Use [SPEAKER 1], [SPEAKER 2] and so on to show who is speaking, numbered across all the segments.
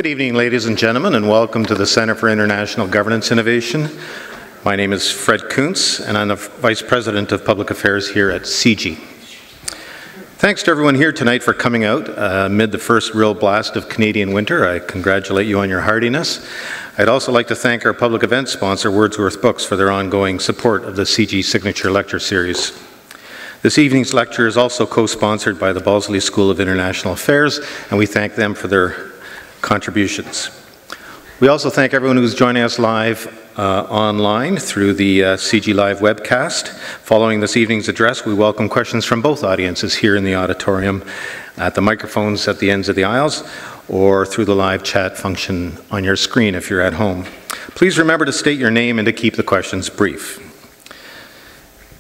[SPEAKER 1] Good evening, ladies and gentlemen, and welcome to the Centre for International Governance Innovation. My name is Fred Kuntz, and I'm the Vice President of Public Affairs here at CG. Thanks to everyone here tonight for coming out amid the first real blast of Canadian winter. I congratulate you on your hardiness. I'd also like to thank our public event sponsor, Wordsworth Books, for their ongoing support of the CG Signature Lecture Series. This evening's lecture is also co-sponsored by the Balsley School of International Affairs, and we thank them for their contributions. We also thank everyone who's joining us live online through the CG Live webcast. Following this evening's address, we welcome questions from both audiences here in the auditorium, at the microphones at the ends of the aisles, or through the live chat function on your screen if you're at home. Please remember to state your name and to keep the questions brief.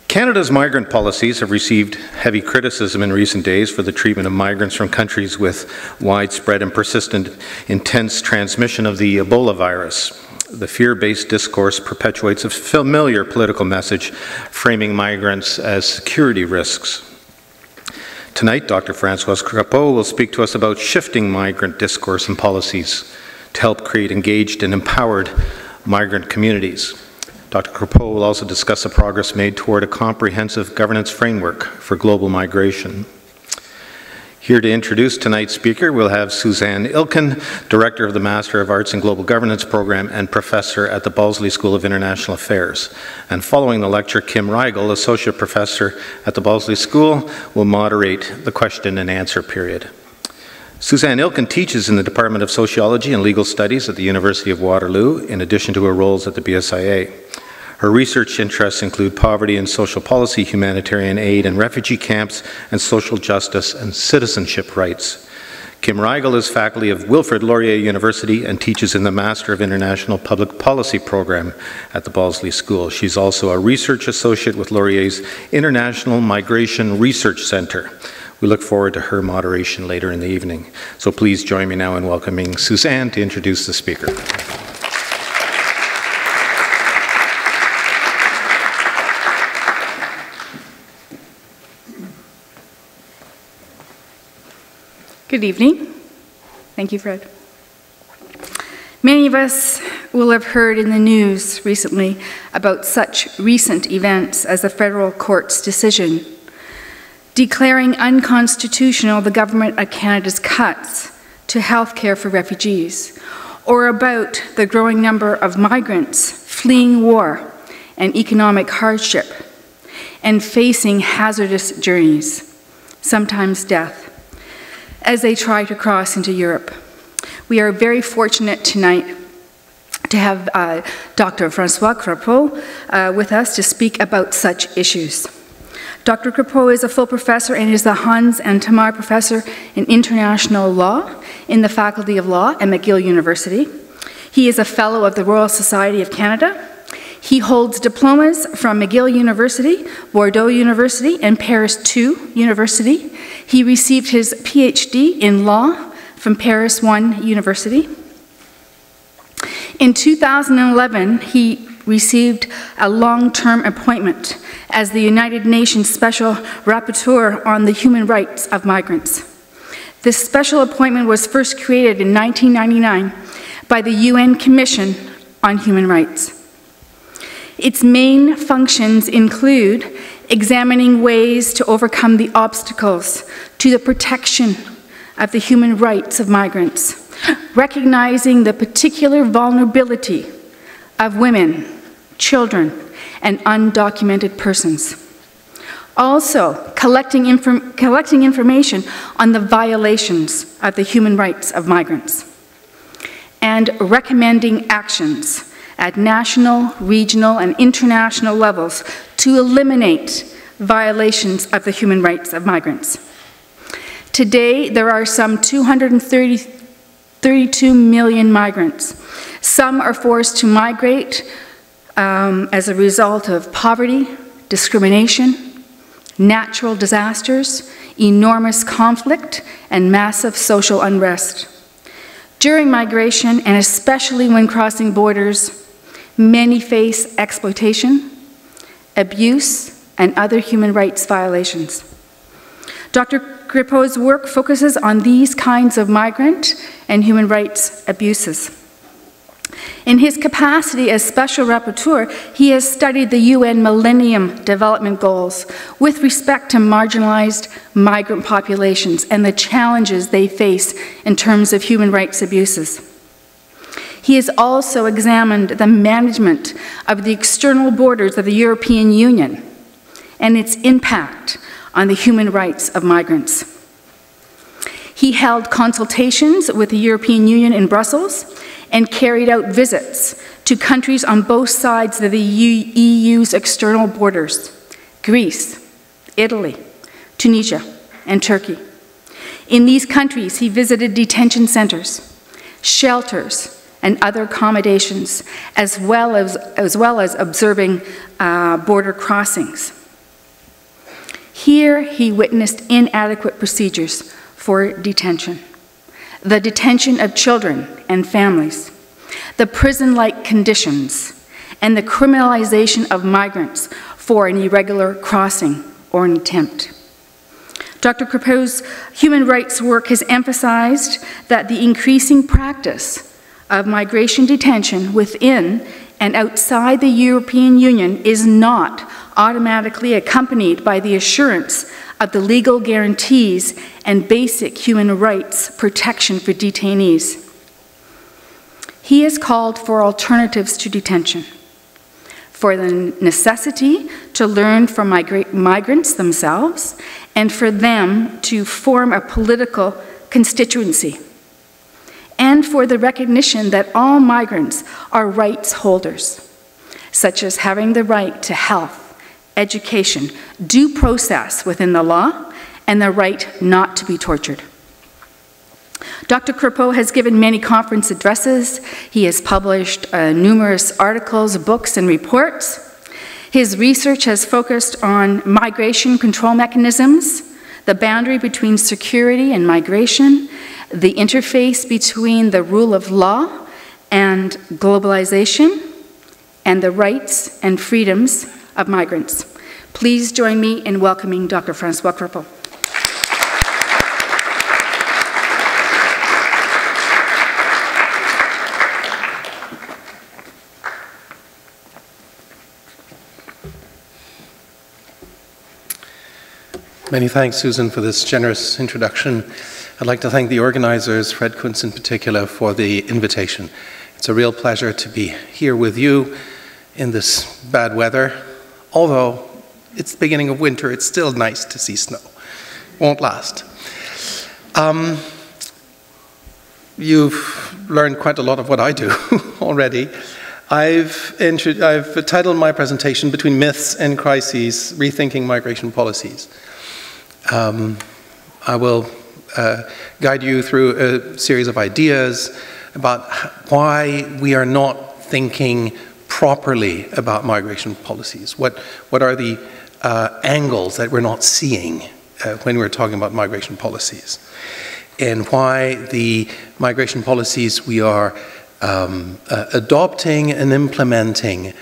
[SPEAKER 1] Canada's migrant policies have received heavy criticism in recent days for the treatment of migrants from countries with widespread and persistent intense transmission of the Ebola virus. The fear-based discourse perpetuates a familiar political message, framing migrants as security risks. Tonight, Dr. François Crépeau will speak to us about shifting migrant discourse and policies to help create engaged and empowered migrant communities. Dr. Crépeau will also discuss the progress made toward a comprehensive governance framework for global migration. Here to introduce tonight's speaker, we'll have Suzanne Ilken, Director of the Master of Arts in Global Governance program and Professor at the Balsley School of International Affairs. And following the lecture, Kim Rigel, Associate Professor at the Balsley School, will moderate the question and answer period. Suzanne Ilken teaches in the Department of Sociology and Legal Studies at the University of Waterloo, in addition to her roles at the BSIA. Her research interests include poverty and social policy, humanitarian aid and refugee camps, and social justice and citizenship rights. Kim Rigel is faculty of Wilfrid Laurier University and teaches in the Master of International Public Policy program at the Balsley School. She's also a research associate with Laurier's International Migration Research Center. We look forward to her moderation later in the evening. So please join me now in welcoming Suzanne to introduce the speaker.
[SPEAKER 2] Good evening. Thank you, Fred. Many of us will have heard in the news recently about such recent events as the federal court's decision declaring unconstitutional the Government of Canada's cuts to health care for refugees, or about the growing number of migrants fleeing war and economic hardship and facing hazardous journeys, sometimes death, as they try to cross into Europe. We are very fortunate tonight to have Dr. François Crépeau with us to speak about such issues. Dr. Crépeau is a full professor and is the Hans and Tamar Professor in International Law in the Faculty of Law at McGill University. He is a Fellow of the Royal Society of Canada. He holds diplomas from McGill University, Bordeaux University, and Paris II University. He received his PhD in law from Paris I University. In 2011, he received a long-term appointment as the United Nations Special Rapporteur on the Human Rights of Migrants. This special appointment was first created in 1999 by the UN Commission on Human Rights. Its main functions include examining ways to overcome the obstacles to the protection of the human rights of migrants, recognizing the particular vulnerability of women, children, and undocumented persons. Also, collecting information on the violations of the human rights of migrants, and recommending actions at national, regional, and international levels to eliminate violations of the human rights of migrants. Today, there are some 232 million migrants. Some are forced to migrate as a result of poverty, discrimination, natural disasters, enormous conflict, and massive social unrest. During migration, and especially when crossing borders, many face exploitation, abuse, and other human rights violations. Dr. Crépeau's work focuses on these kinds of migrant and human rights abuses. In his capacity as Special Rapporteur, he has studied the UN Millennium Development Goals with respect to marginalized migrant populations and the challenges they face in terms of human rights abuses. He has also examined the management of the external borders of the European Union and its impact on the human rights of migrants. He held consultations with the European Union in Brussels and carried out visits to countries on both sides of the EU's external borders: Greece, Italy, Tunisia, and Turkey. In these countries, he visited detention centers, shelters, and other accommodations, as well as observing border crossings. Here, he witnessed inadequate procedures for detention, the detention of children and families, the prison-like conditions, and the criminalization of migrants for an irregular crossing or an attempt. Dr. Crépeau's human rights work has emphasized that the increasing practice of migration detention within and outside the European Union is not automatically accompanied by the assurance of the legal guarantees and basic human rights protection for detainees. He has called for alternatives to detention, for the necessity to learn from migrants themselves, and for them to form a political constituency, and for the recognition that all migrants are rights holders, such as having the right to health, education, due process within the law, and the right not to be tortured. Dr. Crépeau has given many conference addresses. He has published numerous articles, books, and reports. His research has focused on migration control mechanisms, the boundary between security and migration, the interface between the rule of law and globalization, and the rights and freedoms of migrants. Please join me in welcoming Dr. François Crépeau.
[SPEAKER 3] Many thanks, Susan, for this generous introduction. I'd like to thank the organizers, Fred Kuntz in particular, for the invitation. It's a real pleasure to be here with you in this bad weather. Although it's the beginning of winter, it's still nice to see snow. Won't last. You've learned quite a lot of what I do already. I've titled my presentation "Between Myths and Crises, Rethinking Migration Policies." I will guide you through a series of ideas about why we are not thinking properly about migration policies. What are the angles that we're not seeing when we're talking about migration policies? And why the migration policies we are adopting and implementing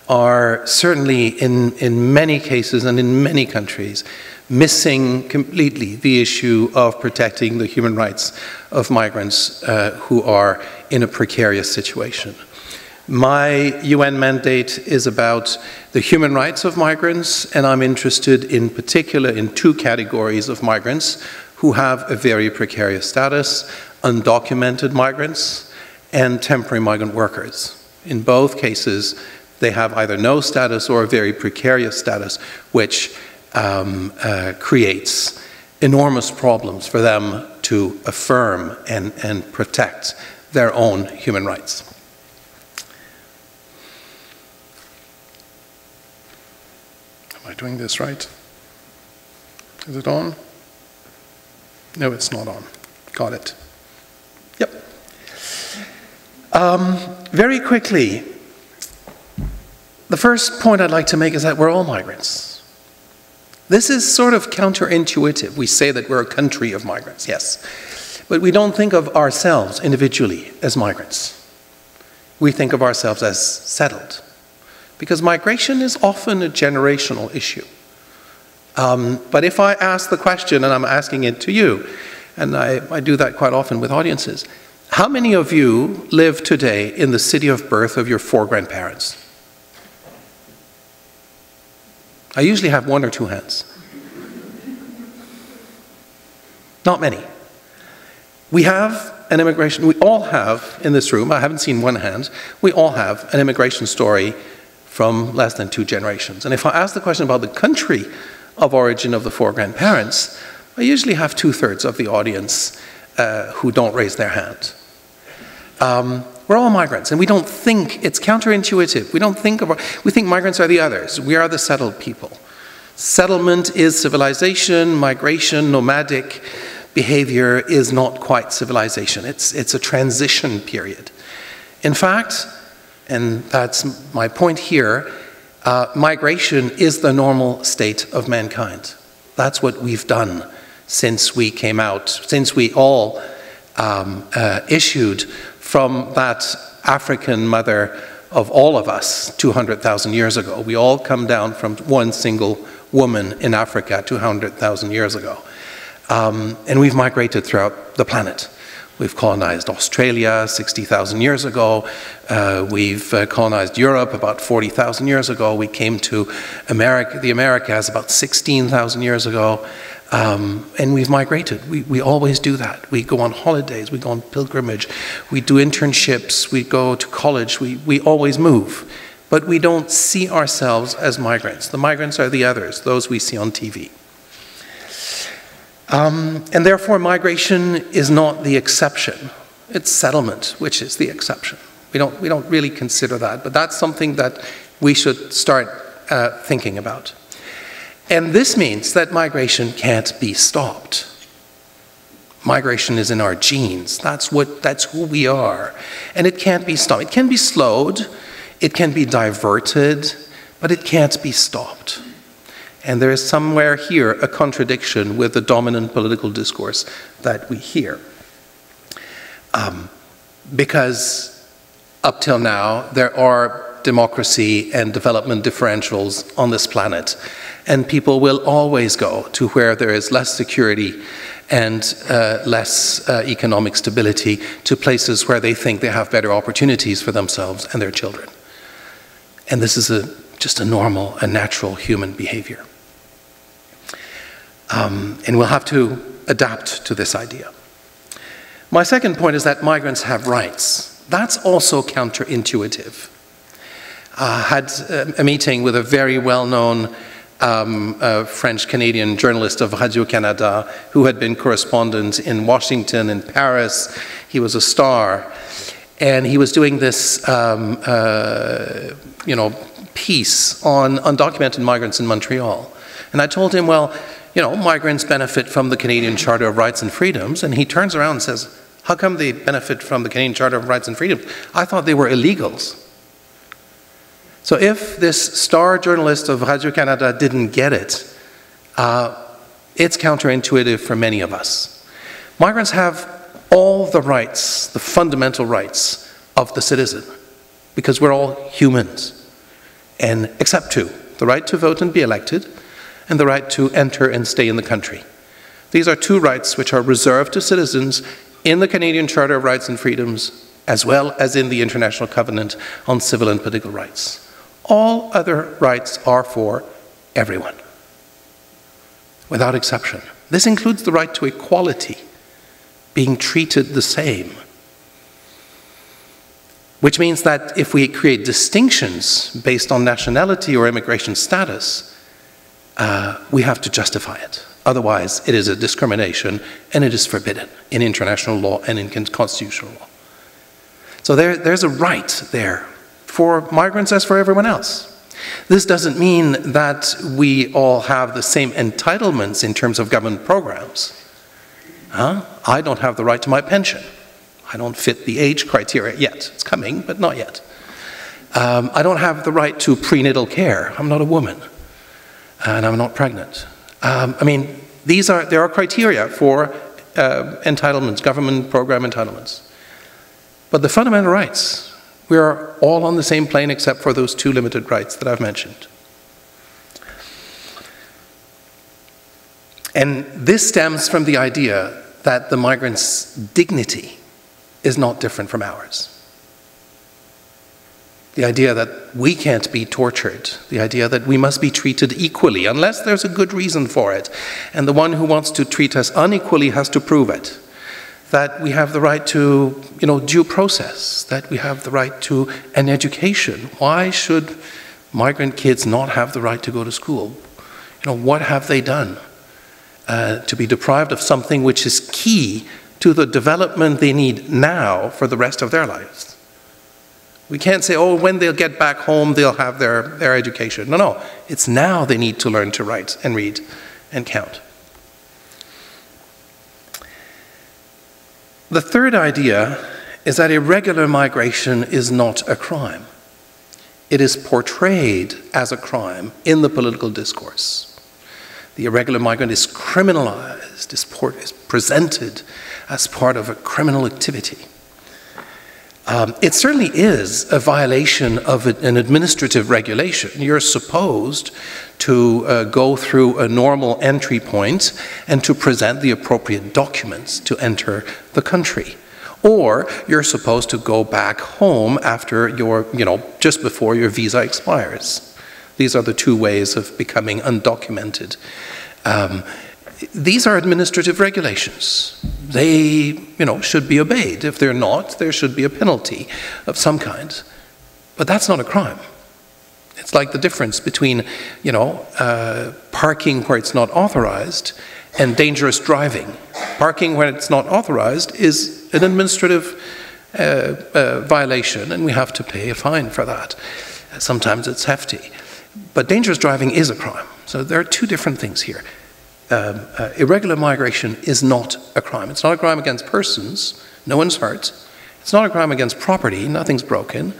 [SPEAKER 3] are certainly in many cases and in many countries missing completely the issue of protecting the human rights of migrants who are in a precarious situation. My UN mandate is about the human rights of migrants, and I'm interested in particular in two categories of migrants who have a very precarious status: undocumented migrants and temporary migrant workers. In both cases, they have either no status or a very precarious status, which creates enormous problems for them to affirm and protect their own human rights. Am I doing this right? Is it on? No, it's not on. Got it. Yep. Very quickly, the first point I'd like to make is that we're all migrants. This is sort of counterintuitive. We say that we're a country of migrants, yes. But we don't think of ourselves individually as migrants. We think of ourselves as settled. Because migration is often a generational issue. But if I ask the question, and I'm asking it to you, and I do that quite often with audiences, how many of you live today in the city of birth of your 4 grandparents? I usually have 1 or 2 hands. Not many. We have an immigration, we all have in this room, I haven't seen 1 hand, we all have an immigration story from less than 2 generations. And if I ask the question about the country of origin of the 4 grandparents, I usually have 2/3 of the audience who don't raise their hand. We're all migrants, and we don't think, it's counterintuitive. We think migrants are the others. We are the settled people. Settlement is civilization, migration, nomadic behavior is not quite civilization. It's a transition period. In fact, and that's my point here, migration is the normal state of mankind. That's what we've done since we came out, since we all issued from that African mother of all of us 200,000 years ago. We all come down from one single woman in Africa 200,000 years ago. And we've migrated throughout the planet. We've colonized Australia 60,000 years ago. We've colonized Europe about 40,000 years ago. We came to America, the Americas about 16,000 years ago. And we've migrated. We always do that. We go on holidays, we go on pilgrimage, we do internships, we go to college, we always move. But we don't see ourselves as migrants. The migrants are the others, those we see on TV. And therefore migration is not the exception. It's settlement, which is the exception. We don't really consider that, but that's something that we should start thinking about. And this means that migration can't be stopped. Migration is in our genes. That's who we are. And it can't be stopped. It can be slowed, it can be diverted, but it can't be stopped. And there is somewhere here a contradiction with the dominant political discourse that we hear. Because up till now, there are democracy and development differentials on this planet. And people will always go to where there is less security and less economic stability, to places where they think they have better opportunities for themselves and their children. And this is just a normal and natural human behavior. And we'll have to adapt to this idea. My second point is that migrants have rights. That's also counterintuitive. I had a meeting with a very well-known French-Canadian journalist of Radio-Canada who had been correspondent in Washington and Paris. He was a star. And he was doing this piece on undocumented migrants in Montreal. And I told him, well, migrants benefit from the Canadian Charter of Rights and Freedoms. And he turns around and says, how come they benefit from the Canadian Charter of Rights and Freedoms? I thought they were illegals. So if this star journalist of Radio-Canada didn't get it, it's counterintuitive for many of us. Migrants have all the rights, the fundamental rights of the citizen, because we're all humans, and except 2, the right to vote and be elected, and the right to enter and stay in the country. These are 2 rights which are reserved to citizens in the Canadian Charter of Rights and Freedoms, as well as in the International Covenant on Civil and Political Rights. All other rights are for everyone, without exception. This includes the right to equality, being treated the same. Which means that if we create distinctions based on nationality or immigration status, we have to justify it. Otherwise, it is a discrimination, and it is forbidden in international law and in constitutional law. So there's a right there for migrants as for everyone else. This doesn't mean that we all have the same entitlements in terms of government programs. I don't have the right to my pension. I don't fit the age criteria yet. It's coming, but not yet. I don't have the right to prenatal care. I'm not a woman, and I'm not pregnant. There are criteria for entitlements, government program entitlements. But the fundamental rights, we are all on the same plane except for those 2 limited rights that I've mentioned. And this stems from the idea that the migrant's dignity is not different from ours. The idea that we can't be tortured, the idea that we must be treated equally unless there's a good reason for it, and the one who wants to treat us unequally has to prove it. That we have the right to, due process, that we have the right to an education. Why should migrant kids not have the right to go to school? What have they done to be deprived of something which is key to the development they need now for the rest of their lives? We can't say, oh, when they'll get back home, they'll have their education. No, it's now they need to learn to write and read and count. The third idea is that irregular migration is not a crime. It is portrayed as a crime in the political discourse. The irregular migrant is criminalized, is presented as part of a criminal activity. It certainly is a violation of an administrative regulation. You're supposed to go through a normal entry point and to present the appropriate documents to enter the country. Or you're supposed to go back home after just before your visa expires. These are the two ways of becoming undocumented. These are administrative regulations. They, should be obeyed. If they're not, there should be a penalty of some kind. But that's not a crime. It's like the difference between, parking where it's not authorized and dangerous driving. Parking where it's not authorized is an administrative violation, and we have to pay a fine for that. Sometimes it's hefty. But dangerous driving is a crime. So there are two different things here. Irregular migration is not a crime. It's not a crime against persons, no one's hurt. It's not a crime against property, nothing's broken.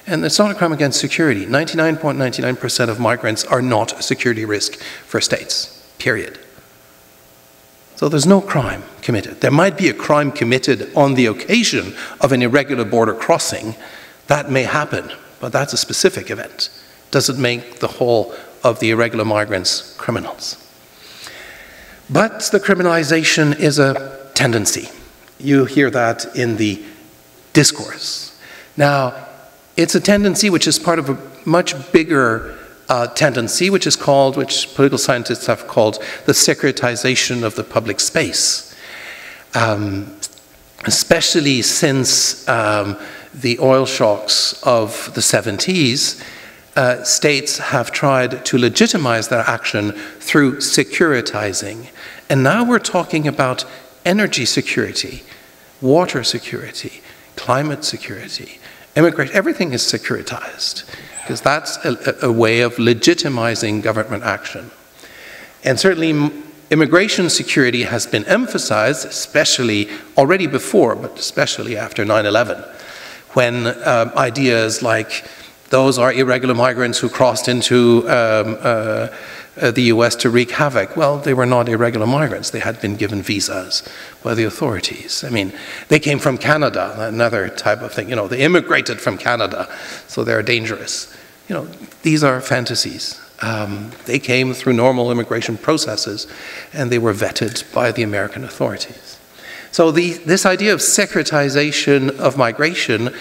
[SPEAKER 3] And it's not a crime against security. 99.99% of migrants are not a security risk for states, period. So there's no crime committed. There might be a crime committed on the occasion of an irregular border crossing. That may happen, but that's a specific event. Doesn't make the whole of the irregular migrants criminals. But the criminalization is a tendency. You hear that in the discourse. Now, it's a tendency which is part of a much bigger tendency, which political scientists have called the securitization of the public space. Especially since the oil shocks of the 70s, states have tried to legitimize their action through securitizing. And now we're talking about energy security, water security, climate security, immigration. Everything is securitized because that's a way of legitimizing government action. And certainly immigration security has been emphasized, especially already before, but especially after 9/11, when ideas like those are irregular migrants who crossed into the US to wreak havoc. Well, they were not irregular migrants. They had been given visas by the authorities. I mean, they came from Canada, another type of thing. They immigrated from Canada, so they're dangerous. These are fantasies. They came through normal immigration processes, and they were vetted by the American authorities. So this idea of securitization of migration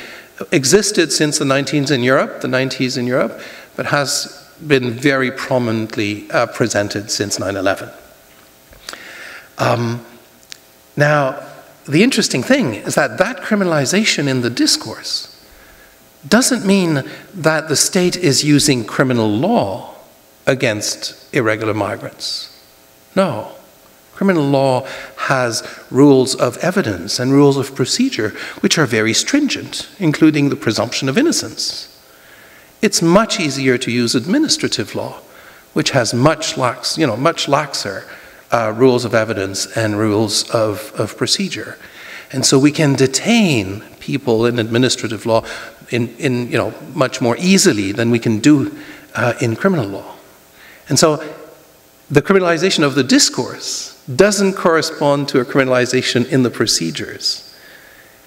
[SPEAKER 3] existed since the 90s in Europe, but has been very prominently presented since 9/11. Now, the interesting thing is that criminalization in the discourse doesn't mean that the state is using criminal law against irregular migrants. No. Criminal law has rules of evidence and rules of procedure which are very stringent, including the presumption of innocence. It's much easier to use administrative law, which has much laxer rules of evidence and rules of procedure. And so we can detain people in administrative law much more easily than we can do in criminal law. And so the criminalization of the discourse doesn't correspond to a criminalization in the procedures.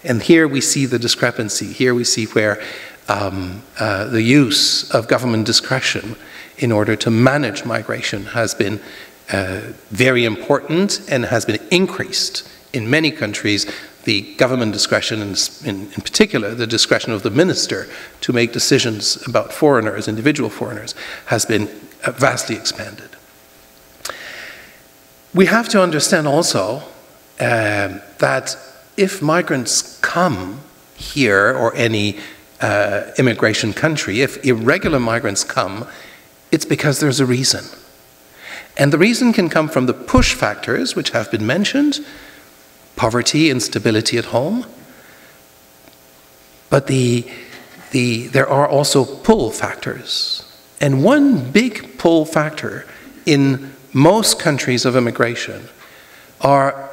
[SPEAKER 3] And here we see the discrepancy. Here we see where the use of government discretion in order to manage migration has been very important and has been increased in many countries. The government discretion, in particular the discretion of the minister to make decisions about foreigners, individual foreigners, has been vastly expanded. We have to understand also that if migrants come here, or any immigration country, if irregular migrants come, it's because there's a reason. And the reason can come from the push factors, which have been mentioned: poverty, instability at home. But there are also pull factors. And one big pull factor in most countries of immigration are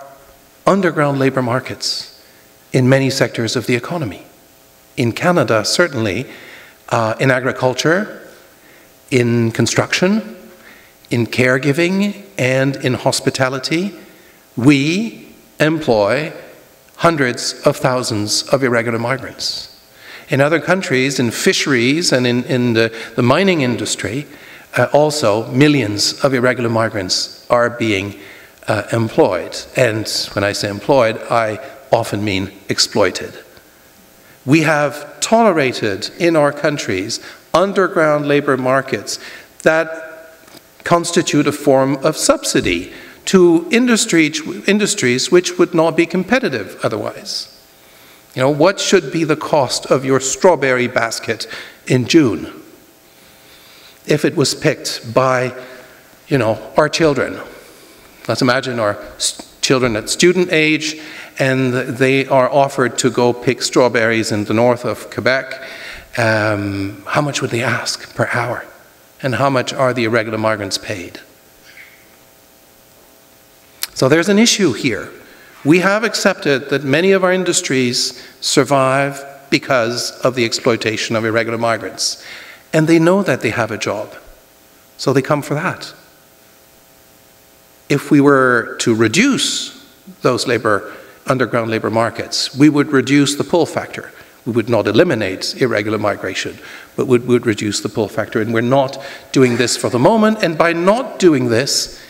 [SPEAKER 3] underground labor markets in many sectors of the economy. In Canada, certainly, in agriculture, in construction, in caregiving, and in hospitality, we employ hundreds of thousands of irregular migrants. In other countries, in fisheries and in the mining industry, also millions of irregular migrants are being employed. And when I say employed, I often mean exploited. We have tolerated in our countries underground labor markets that constitute a form of subsidy to industries which would not be competitive otherwise. You know, what should be the cost of your strawberry basket in June if it was picked by, you know, our children? Let's imagine our children at student age, and they are offered to go pick strawberries in the north of Quebec. How much would they ask per hour? And how much are the irregular migrants paid? So there's an issue here. We have accepted that many of our industries survive because of the exploitation of irregular migrants. And they know that they have a job, so they come for that. If we were to reduce those underground labor markets, we would reduce the pull factor. We would not eliminate irregular migration, but would reduce the pull factor. And we're not doing this for the moment. And by not doing this,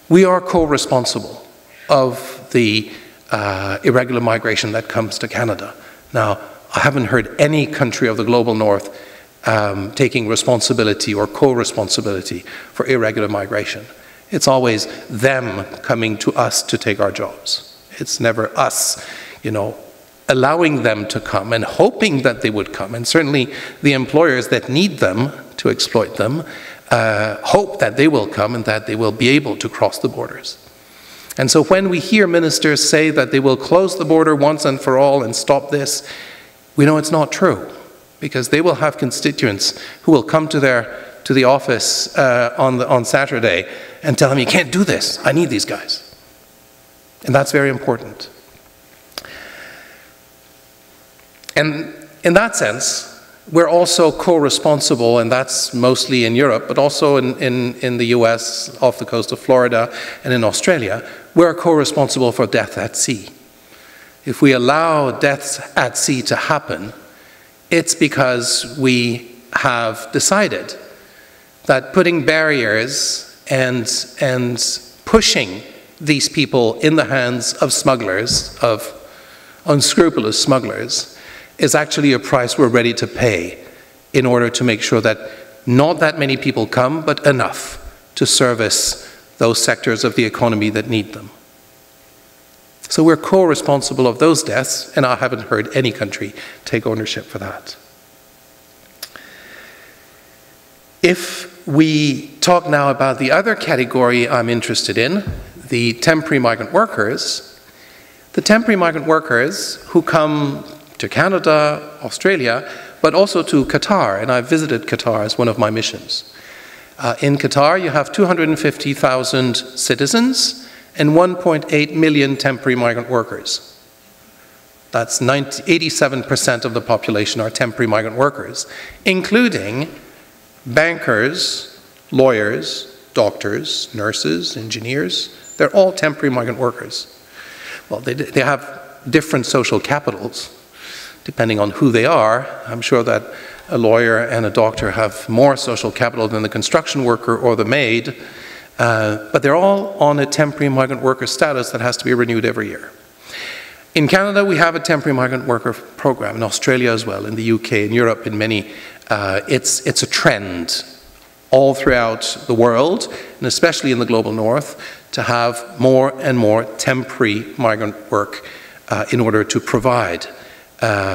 [SPEAKER 3] we are co-responsible of the irregular migration that comes to Canada. Now, I haven't heard any country of the global north taking responsibility or co-responsibility for irregular migration. It's always them coming to us to take our jobs. It's never us, you know, allowing them to come and hoping that they would come. And certainly the employers that need them to exploit them hope that they will come and that they will be able to cross the borders. And so when we hear ministers say that they will close the border once and for all and stop this, we know it's not true, because they will have constituents who will come to the office on Saturday and tell them, you can't do this, I need these guys. And that's very important. And in that sense, we're also co-responsible, and that's mostly in Europe, but also in the US, off the coast of Florida, and in Australia, we're co-responsible for death at sea. If we allow deaths at sea to happen, it's because we have decided that putting barriers and pushing these people in the hands of smugglers, of unscrupulous smugglers, is actually a price we're ready to pay in order to make sure that not that many people come, but enough to service those sectors of the economy that need them. So we're co-responsible of those deaths, and I haven't heard any country take ownership for that. If we talk now about the other category I'm interested in, the temporary migrant workers, the temporary migrant workers who come to Canada, Australia, but also to Qatar, and I've visited Qatar as one of my missions. In Qatar, you have 250,000 citizens and 1.8 million temporary migrant workers. That's 87% of the population are temporary migrant workers, including bankers, lawyers, doctors, nurses, engineers. They're all temporary migrant workers. Well, they have different social capitals, depending on who they are. I'm sure that a lawyer and a doctor have more social capital than the construction worker or the maid, but they're all on a temporary migrant worker status that has to be renewed every year. In Canada, we have a temporary migrant worker program, in Australia as well, in the UK, in Europe, in many. It's a trend all throughout the world, and especially in the global north, to have more and more temporary migrant work in order to provide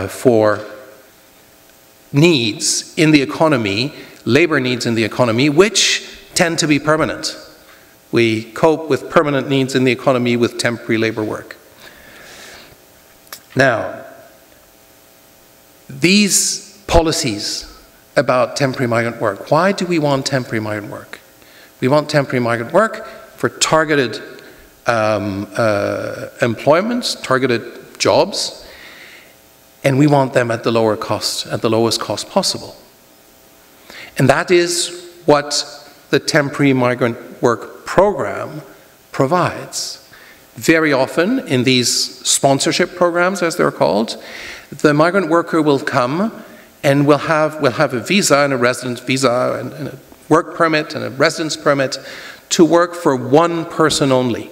[SPEAKER 3] for needs in the economy, labor needs in the economy, which tend to be permanent. We cope with permanent needs in the economy with temporary labor work. Now, these policies about temporary migrant work, why do we want temporary migrant work? We want temporary migrant work for targeted employment, targeted jobs, and we want them at the lower cost, at the lowest cost possible. And that is what the temporary migrant work program provides. Very often in these sponsorship programs, as they're called, the migrant worker will come and will have a visa and a residence visa and a work permit and a residence permit to work for one person only,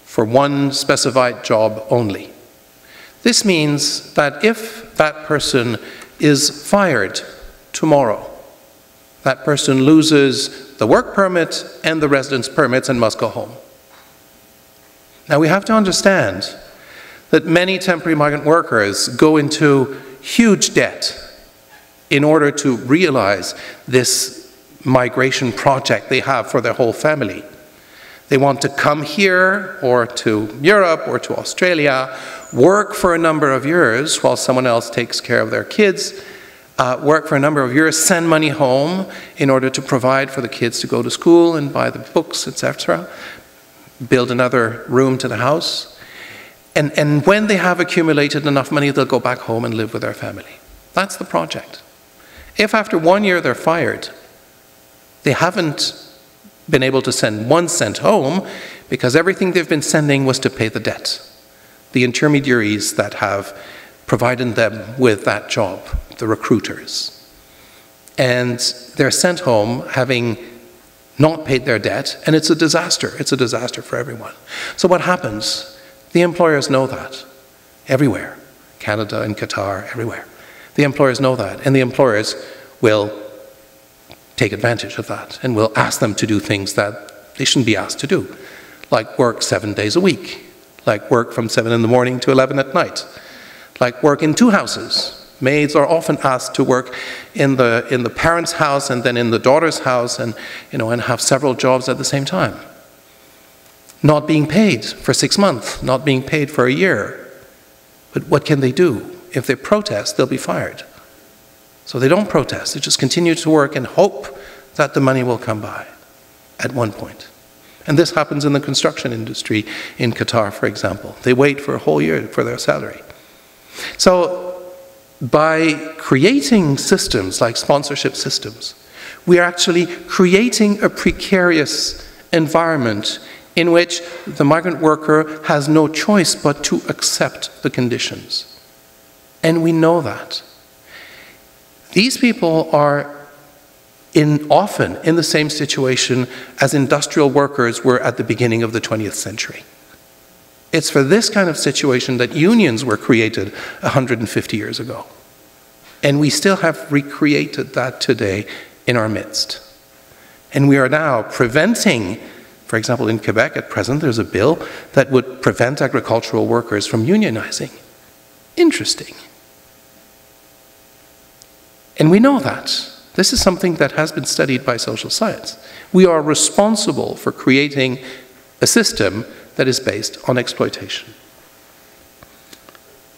[SPEAKER 3] for one specified job only. This means that if that person is fired tomorrow, that person loses the work permit and the residence permits and must go home. Now we have to understand that many temporary migrant workers go into huge debt in order to realize this migration project they have for their whole family. They want to come here or to Europe or to Australia, work for a number of years while someone else takes care of their kids, work for a number of years, send money home in order to provide for the kids to go to school and buy the books, etc., build another room to the house. And when they have accumulated enough money, they'll go back home and live with their family. That's the project. If after 1 year they're fired, they haven't been able to send 1 cent home because everything they've been sending was to pay the debt. The intermediaries that have provided them with that job, the recruiters. And they're sent home having not paid their debt, and it's a disaster. It's a disaster for everyone. So what happens? The employers know that, everywhere, Canada and Qatar, everywhere. The employers know that, and the employers will take advantage of that and will ask them to do things that they shouldn't be asked to do, like work 7 days a week, like work from 7 in the morning to 11 at night, like work in 2 houses. Maids are often asked to work in the parents' house and then in the daughter's house and have several jobs at the same time. Not being paid for 6 months, not being paid for a year. But what can they do? If they protest, they'll be fired. So they don't protest, they just continue to work and hope that the money will come by at one point. And this happens in the construction industry in Qatar, for example. They wait for a whole year for their salary. So by creating systems like sponsorship systems, we are actually creating a precarious environment in which the migrant worker has no choice but to accept the conditions. And we know that. These people are often in the same situation as industrial workers were at the beginning of the 20th century. It's for this kind of situation that unions were created 150 years ago. And we still have recreated that today in our midst. And we are now preventing, for example, in Quebec at present, there's a bill that would prevent agricultural workers from unionizing. Interesting. And we know that. This is something that has been studied by social science. We are responsible for creating a system that is based on exploitation.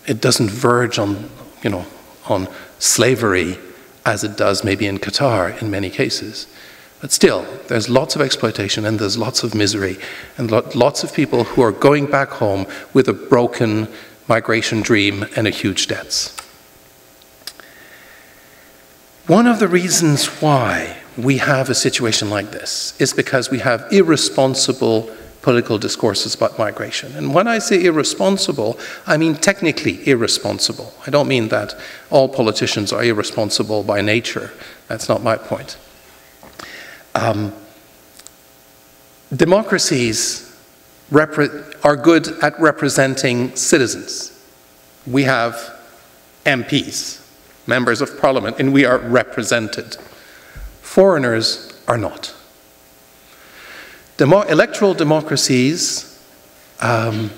[SPEAKER 3] It doesn't verge on, on slavery as it does maybe in Qatar in many cases. But still, there's lots of exploitation and there's lots of misery and lots of people who are going back home with a broken migration dream and a huge debts. One of the reasons why we have a situation like this is because we have irresponsible political discourses about migration. And when I say irresponsible, I mean technically irresponsible. I don't mean that all politicians are irresponsible by nature. That's not my point. democracies are good at representing citizens. We have MPs, members of parliament, and we are represented. Foreigners are not. Electoral democracies, and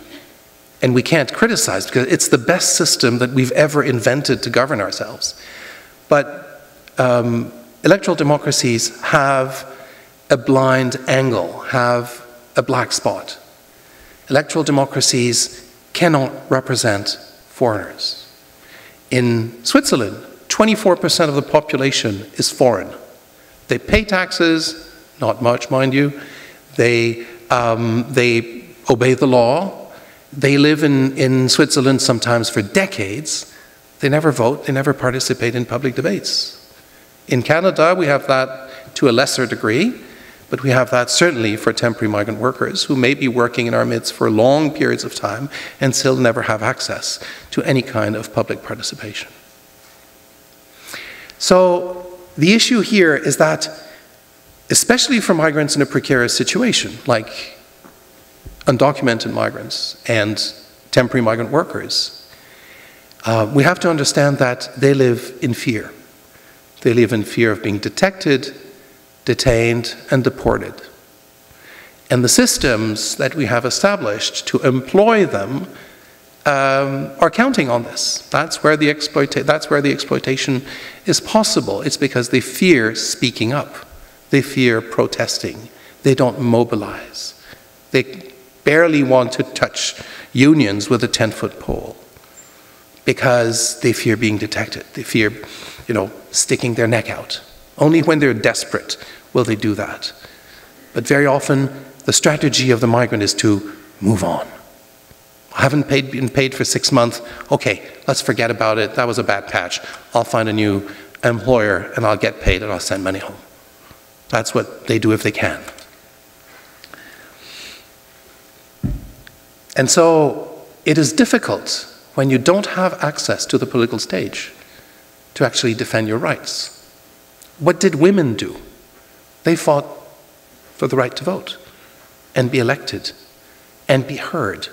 [SPEAKER 3] we can't criticize because it's the best system that we've ever invented to govern ourselves. But electoral democracies have a blind angle, have a black spot. Electoral democracies cannot represent foreigners. In Switzerland, 24% of the population is foreign. They pay taxes, not much, mind you. They obey the law. They live in Switzerland sometimes for decades. They never vote. They never participate in public debates. In Canada, we have that to a lesser degree, but we have that certainly for temporary migrant workers who may be working in our midst for long periods of time and still never have access to any kind of public participation. So the issue here is that, especially for migrants in a precarious situation, like undocumented migrants and temporary migrant workers, we have to understand that they live in fear. They live in fear of being detected, detained, and deported. And the systems that we have established to employ them are counting on this. That's where the exploitation is possible. It's because they fear speaking up. They fear protesting. They don't mobilize. They barely want to touch unions with a 10-foot pole because they fear being detected. They fear, sticking their neck out. Only when they're desperate will they do that. But very often, the strategy of the migrant is to move on. I haven't been paid for 6 months. Okay, let's forget about it. That was a bad patch. I'll find a new employer and I'll get paid and I'll send money home. That's what they do if they can. And so it is difficult when you don't have access to the political stage to actually defend your rights. What did women do? They fought for the right to vote and be elected and be heard.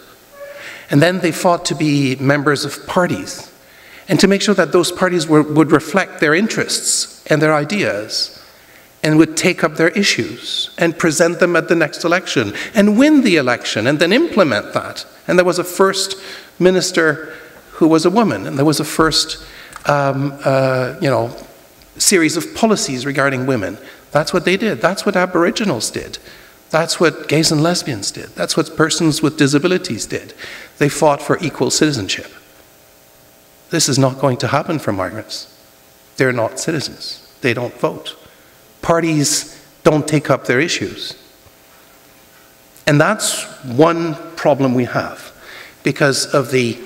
[SPEAKER 3] And then they fought to be members of parties and to make sure that those parties would reflect their interests and their ideas and would take up their issues and present them at the next election and win the election and then implement that. And there was a first minister who was a woman, and there was a first series of policies regarding women. That's what they did. That's what Aboriginals did. That's what gays and lesbians did. That's what persons with disabilities did. They fought for equal citizenship. This is not going to happen for migrants. They're not citizens. They don't vote. Parties don't take up their issues. And that's one problem we have because of the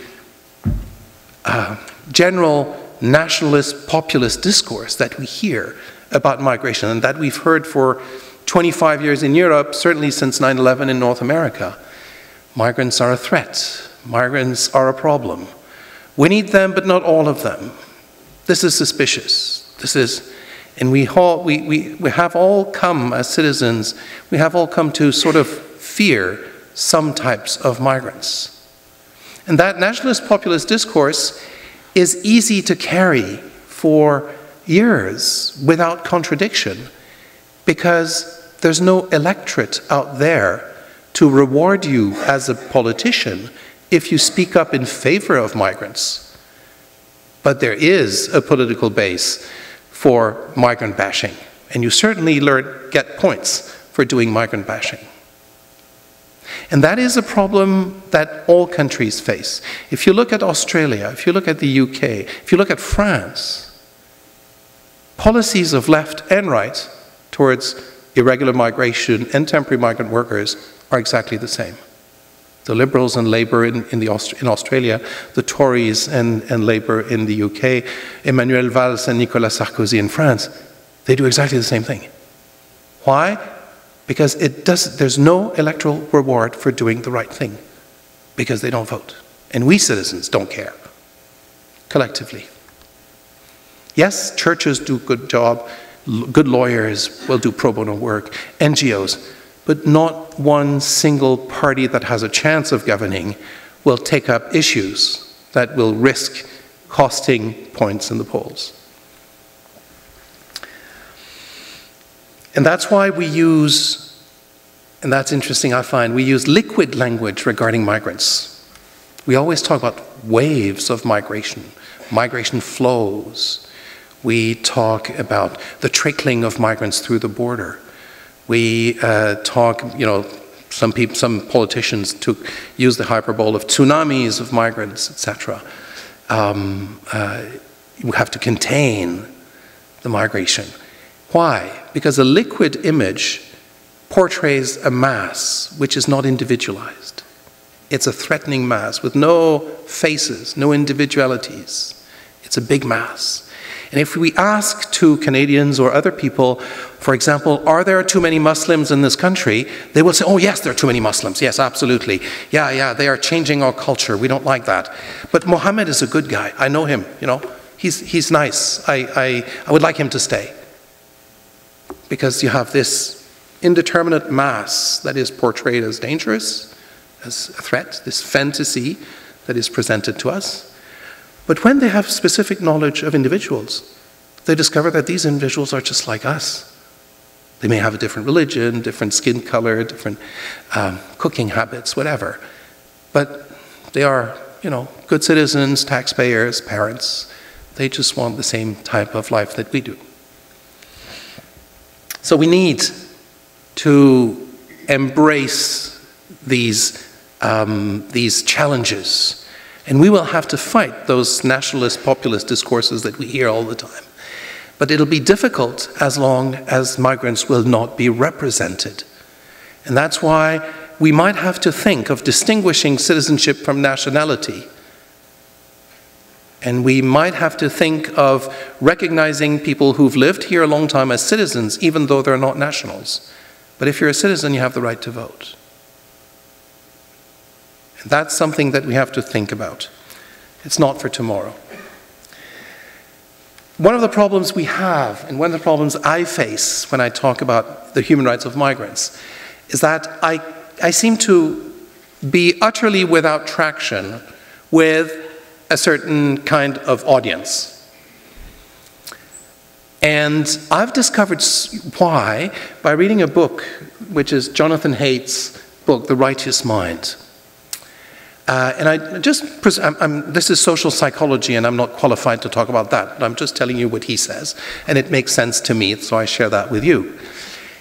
[SPEAKER 3] general nationalist populist discourse that we hear about migration and that we've heard for 25 years in Europe, certainly since 9/11 in North America. Migrants are a threat. Migrants are a problem. We need them, but not all of them. This is suspicious. And we have all come as citizens, we have all come to sort of fear some types of migrants. And that nationalist populist discourse is easy to carry for years without contradiction because there's no electorate out there to reward you as a politician if you speak up in favor of migrants. But there is a political base for migrant bashing, and you certainly get points for doing migrant bashing. And that is a problem that all countries face. If you look at Australia, if you look at the UK, if you look at France, policies of left and right towards irregular migration and temporary migrant workers are exactly the same. The Liberals and Labour in Australia, the Tories and Labour in the UK, Emmanuel Valls and Nicolas Sarkozy in France, they do exactly the same thing. Why? Because there's no electoral reward for doing the right thing, because they don't vote. And we citizens don't care, collectively. Yes, churches do a good job, good lawyers will do pro bono work, NGOs, but not one single party that has a chance of governing will take up issues that will risk costing points in the polls. And that's why we use, and that's interesting I find, we use liquid language regarding migrants. We always talk about waves of migration, migration flows. We talk about the trickling of migrants through the border. We talk, some politicians use the hyperbole of tsunamis of migrants, etc. We have to contain the migration. Why? Because a liquid image portrays a mass which is not individualized. It's a threatening mass with no faces, no individualities. It's a big mass. And if we ask to Canadians or other people, for example, are there too many Muslims in this country? They will say, oh yes, there are too many Muslims. Yes, absolutely. Yeah, they are changing our culture. We don't like that. But Mohammed is a good guy. I know him, He's nice. I would like him to stay. Because you have this indeterminate mass that is portrayed as dangerous, as a threat, this fantasy that is presented to us. But when they have specific knowledge of individuals, they discover that these individuals are just like us. They may have a different religion, different skin color, different cooking habits, whatever. But they are, good citizens, taxpayers, parents. They just want the same type of life that we do. So we need to embrace these challenges. And we will have to fight those nationalist, populist discourses that we hear all the time. But it'll be difficult as long as migrants will not be represented. And that's why we might have to think of distinguishing citizenship from nationality. And we might have to think of recognizing people who've lived here a long time as citizens, even though they're not nationals. But if you're a citizen, you have the right to vote. And that's something that we have to think about. It's not for tomorrow. One of the problems we have, and one of the problems I face when I talk about the human rights of migrants, is that I seem to be utterly without traction with a certain kind of audience. And I've discovered why by reading a book, which is Jonathan Haidt's book, The Righteous Mind. And this is social psychology, and I'm not qualified to talk about that, but I'm just telling you what he says, and it makes sense to me, so I share that with you.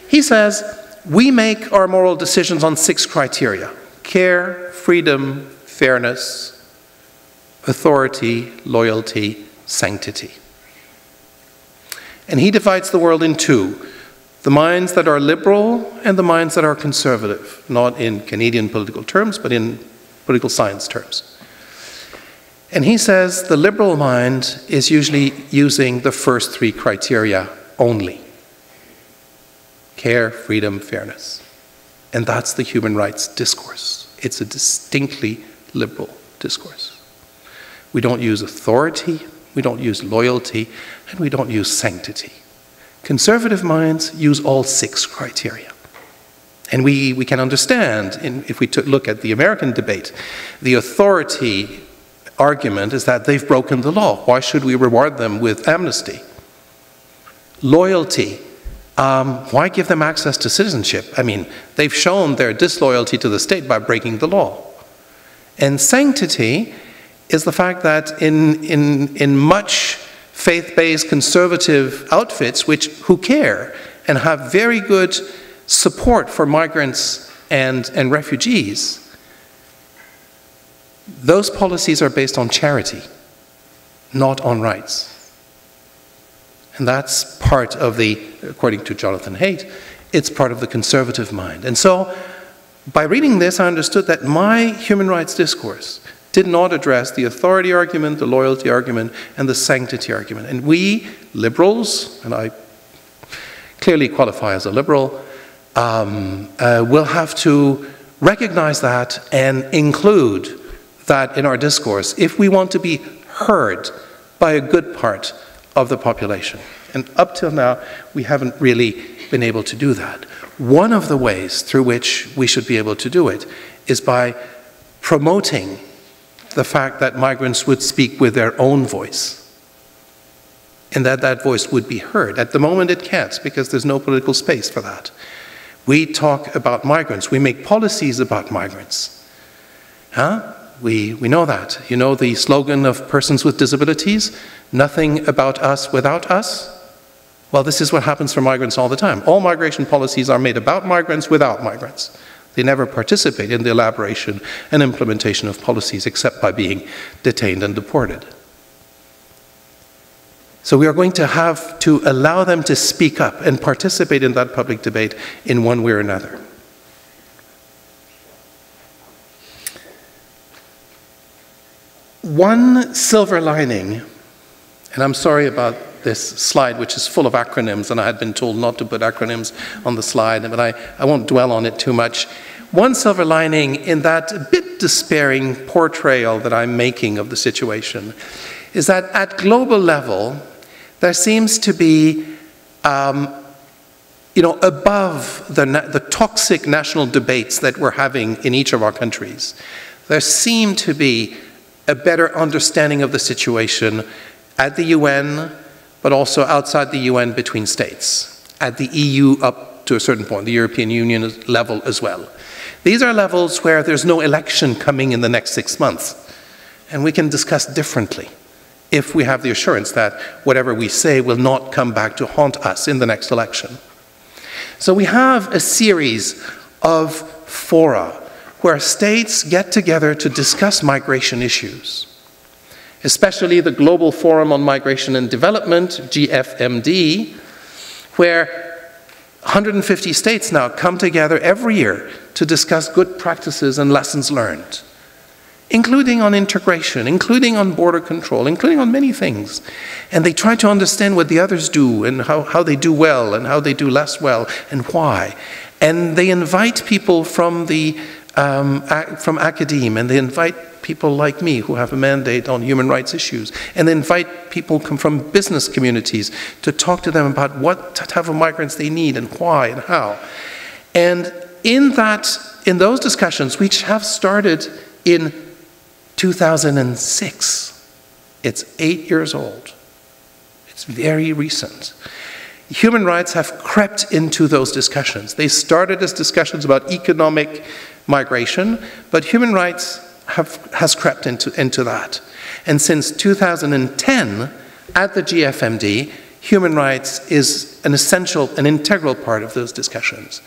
[SPEAKER 3] He says, we make our moral decisions on 6 criteria: care, freedom, fairness, authority, loyalty, sanctity. And he divides the world in 2. The minds that are liberal and the minds that are conservative, not in Canadian political terms, but in political science terms. And he says the liberal mind is usually using the first 3 criteria only: care, freedom, fairness. And that's the human rights discourse. It's a distinctly liberal discourse. We don't use authority, we don't use loyalty, and we don't use sanctity. Conservative minds use all 6 criteria. And we can understand, if we look at the American debate, the authority argument is that they've broken the law. Why should we reward them with amnesty? Loyalty, why give them access to citizenship? I mean, they've shown their disloyalty to the state by breaking the law. And sanctity is the fact that in much faith-based conservative outfits who care and have very good support for migrants and refugees, those policies are based on charity, not on rights. And that's part of according to Jonathan Haidt, it's part of the conservative mind. And so, by reading this, I understood that my human rights discourse did not address the authority argument, the loyalty argument, and the sanctity argument. And we, liberals, and I clearly qualify as a liberal, will have to recognize that and include that in our discourse if we want to be heard by a good part of the population. And up till now, we haven't really been able to do that. One of the ways through which we should be able to do it is by promoting the fact that migrants would speak with their own voice, and that that voice would be heard. At the moment it can't, because there's no political space for that. We talk about migrants. We make policies about migrants. We know that. You know the slogan of persons with disabilities? Nothing about us without us? Well, this is what happens for migrants all the time. All migration policies are made about migrants without migrants. They never participate in the elaboration and implementation of policies except by being detained and deported. So we are going to have to allow them to speak up and participate in that public debate in one way or another. One silver lining, and I'm sorry about this slide, which is full of acronyms, and I had been told not to put acronyms on the slide, but I won't dwell on it too much. One silver lining in that a bit despairing portrayal that I'm making of the situation is that at global level, there seems to be, above the toxic national debates that we're having in each of our countries, there seem to be a better understanding of the situation at the UN, but also outside the UN between states, at the EU up to a certain point, the European Union level as well. These are levels where there's no election coming in the next 6 months, and we can discuss differently if we have the assurance that whatever we say will not come back to haunt us in the next election. So we have a series of fora where states get together to discuss migration issues, especially the Global Forum on Migration and Development, GFMD, where 150 states now come together every year to discuss good practices and lessons learned, including on integration, including on border control, including on many things. And they try to understand what the others do and how they do well and how they do less well and why. And they invite people from academia, and they invite people like me who have a mandate on human rights issues, and they invite people from business communities to talk to them about what type of migrants they need and why and how. And in those discussions, which have started in 2006, it's 8 years old. It's very recent. Human rights have crept into those discussions. They started as discussions about economic migration, but human rights has crept into that. And since 2010, at the GFMD, human rights is an essential, an integral part of those discussions.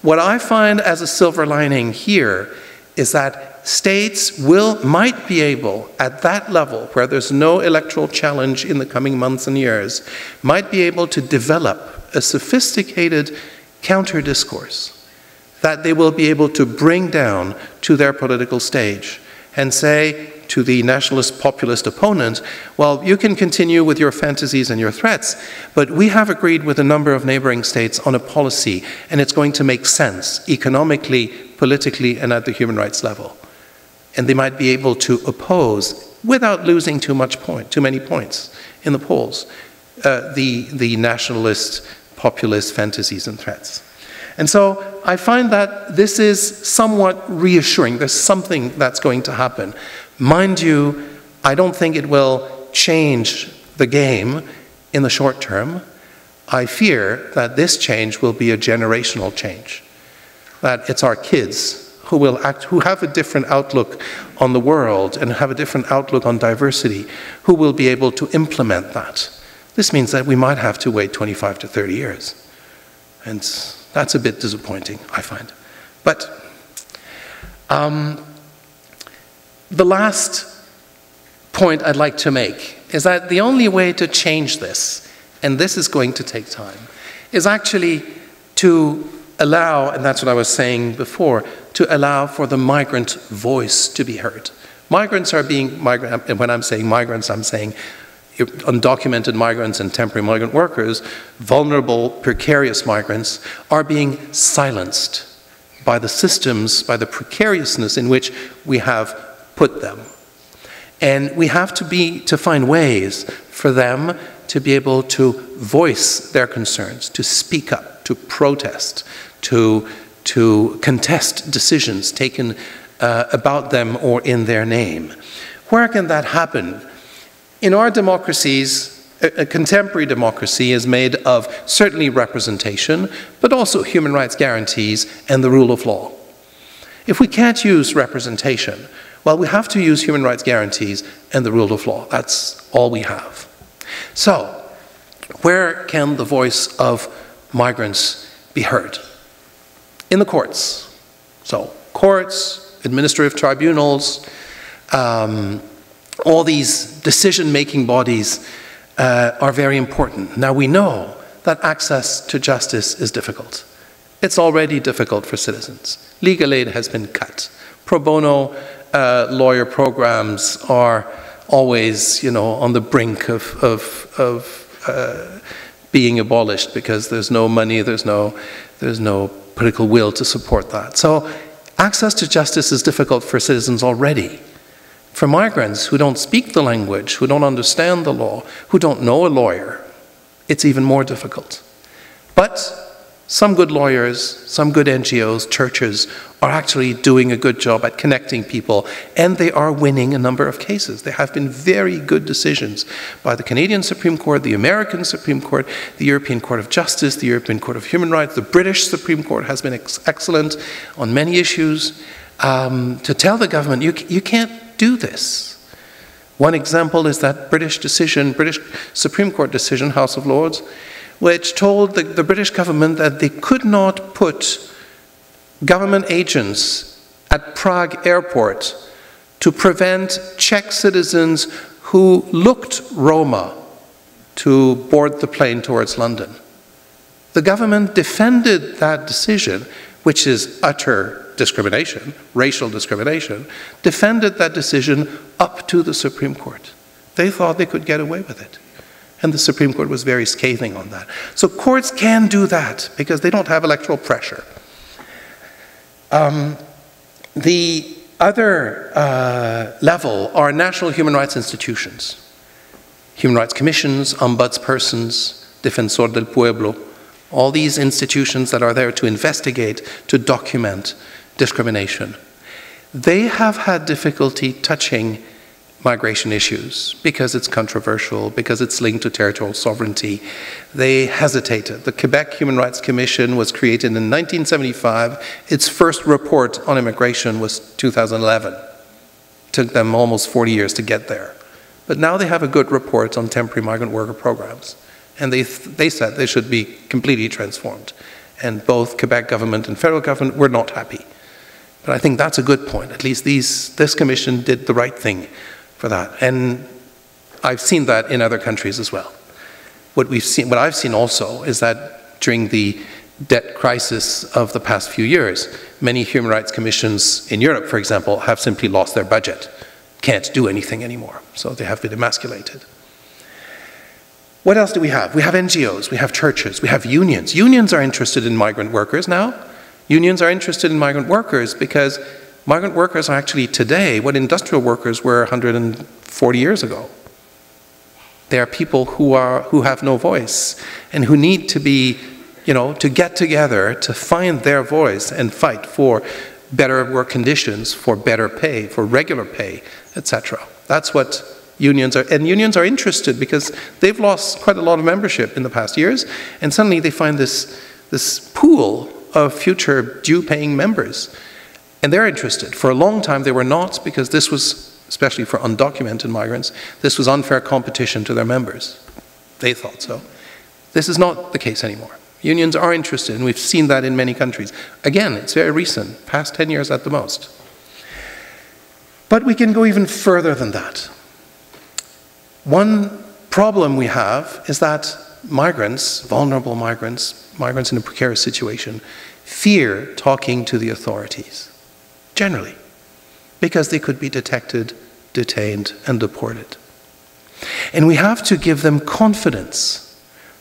[SPEAKER 3] What I find as a silver lining here is that states might be able, at that level, where there's no electoral challenge in the coming months and years, might be able to develop a sophisticated counter-discourse that they will be able to bring down to their political stage and say to the nationalist populist opponent, well, you can continue with your fantasies and your threats, but we have agreed with a number of neighboring states on a policy, and it's going to make sense economically, politically, and at the human rights level. And they might be able to oppose, without losing too many points in the polls, the nationalist, populist fantasies and threats. And so I find that this is somewhat reassuring. There's something that's going to happen. Mind you, I don't think it will change the game in the short term. I fear that this change will be a generational change, that it's our kids who have a different outlook on the world and have a different outlook on diversity, who will be able to implement that. This means that we might have to wait 25 to 30 years. And that's a bit disappointing, I find. But the last point I'd like to make is that the only way to change this, and this is going to take time, is actually to allow, and that's what I was saying before, to allow for the migrant voice to be heard. Migrants are being, and when I'm saying migrants, I'm saying undocumented migrants and temporary migrant workers, vulnerable, precarious migrants, are being silenced by the systems, by the precariousness in which we have put them. And we have to find ways for them to be able to voice their concerns, to speak up. to protest, to contest decisions taken about them or in their name. Where can that happen? In our democracies, a contemporary democracy is made of certainly representation, but also human rights guarantees and the rule of law. If we can't use representation, well, we have to use human rights guarantees and the rule of law. That's all we have. So, where can the voice of migrants be heard? In the courts. So, courts, administrative tribunals, all these decision-making bodies are very important. Now, we know that access to justice is difficult. It's already difficult for citizens. Legal aid has been cut. Pro bono lawyer programs are always, on the brink of being abolished because there's no money, there's no political will to support that. So access to justice is difficult for citizens already. For migrants who don't speak the language, who don't understand the law, who don't know a lawyer, it's even more difficult. But some good lawyers, some good NGOs, churches are actually doing a good job at connecting people, and they are winning a number of cases. There have been very good decisions by the Canadian Supreme Court, the American Supreme Court, the European Court of Justice, the European Court of Human Rights. The British Supreme Court has been excellent on many issues to tell the government, you can't do this. One example is that British Supreme Court decision, House of Lords, which told the British government that they could not put government agents at Prague airport to prevent Czech citizens who looked Roma to board the plane towards London. The government defended that decision, which is utter discrimination, racial discrimination, defended that decision up to the Supreme Court. They thought they could get away with it. And the Supreme Court was very scathing on that. So courts can do that because they don't have electoral pressure. The other level are national human rights institutions. Human rights commissions, ombudspersons, defensor del pueblo, all these institutions that are there to investigate, to document discrimination. They have had difficulty touching migration issues because it's controversial, because it's linked to territorial sovereignty. They hesitated. The Quebec Human Rights Commission was created in 1975. Its first report on immigration was 2011. It took them almost 40 years to get there. But now they have a good report on temporary migrant worker programs. And they said they should be completely transformed. And both Quebec government and federal government were not happy. But I think that's a good point. At least this commission did the right thing for that. And I've seen that in other countries as well. What I've seen also is that during the debt crisis of the past few years, many human rights commissions in Europe, for example, have simply lost their budget, can't do anything anymore. So they have been emasculated. What else do we have? We have NGOs, we have churches, we have unions. Unions are interested in migrant workers now. Unions are interested in migrant workers because migrant workers are actually today what industrial workers were 140 years ago. They are people who have no voice and who need to be, to get together to find their voice and fight for better work conditions, for better pay, for regular pay, etc. That's what unions are, and unions are interested because they've lost quite a lot of membership in the past years, and suddenly they find this pool of future due-paying members. And they're interested. For a long time they were not, because this was, especially for undocumented migrants, this was unfair competition to their members. They thought so. This is not the case anymore. Unions are interested, and we've seen that in many countries. Again, it's very recent, past 10 years at the most. But we can go even further than that. One problem we have is that migrants, vulnerable migrants in a precarious situation, fear talking to the authorities, generally, because they could be detected, detained, and deported. And we have to give them confidence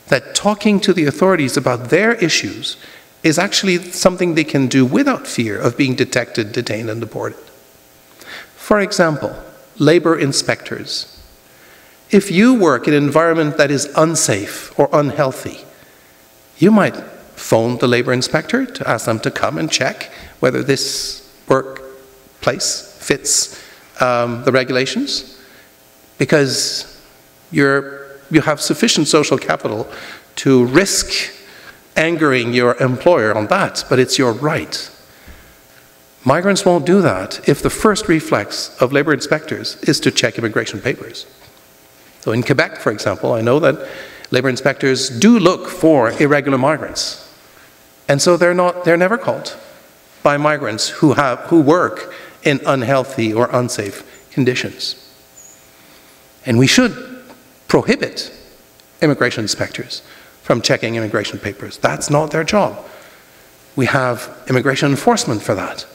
[SPEAKER 3] that talking to the authorities about their issues is actually something they can do without fear of being detected, detained, and deported. For example, labor inspectors. If you work in an environment that is unsafe or unhealthy, you might phone the labor inspector to ask them to come and check whether this workplace fits the regulations, because you have sufficient social capital to risk angering your employer on that, but it's your right. Migrants won't do that if the first reflex of labor inspectors is to check immigration papers. So in Quebec, for example, I know that labor inspectors do look for irregular migrants. And so they're never caught by migrants who work in unhealthy or unsafe conditions. And we should prohibit immigration inspectors from checking immigration papers. That's not their job. We have immigration enforcement for that.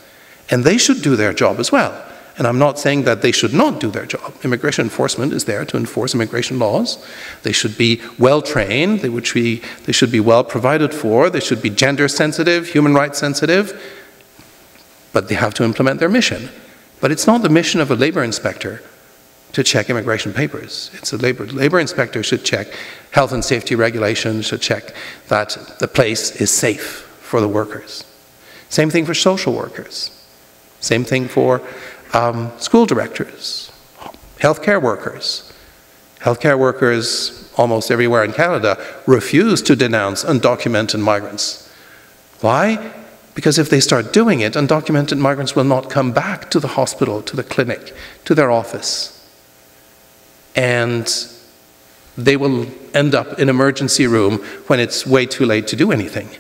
[SPEAKER 3] And they should do their job as well. And I'm not saying that they should not do their job. Immigration enforcement is there to enforce immigration laws. They should be well trained, they should be well provided for, they should be gender sensitive, human rights sensitive, but they have to implement their mission. But it's not the mission of a labor inspector to check immigration papers. It's a labor inspector should check health and safety regulations, should check that the place is safe for the workers. Same thing for social workers. Same thing for school directors, healthcare workers. Healthcare workers almost everywhere in Canada refuse to denounce undocumented migrants. Why? Because if they start doing it, undocumented migrants will not come back to the hospital, to the clinic, to their office. And they will end up in an emergency room when it's way too late to do anything.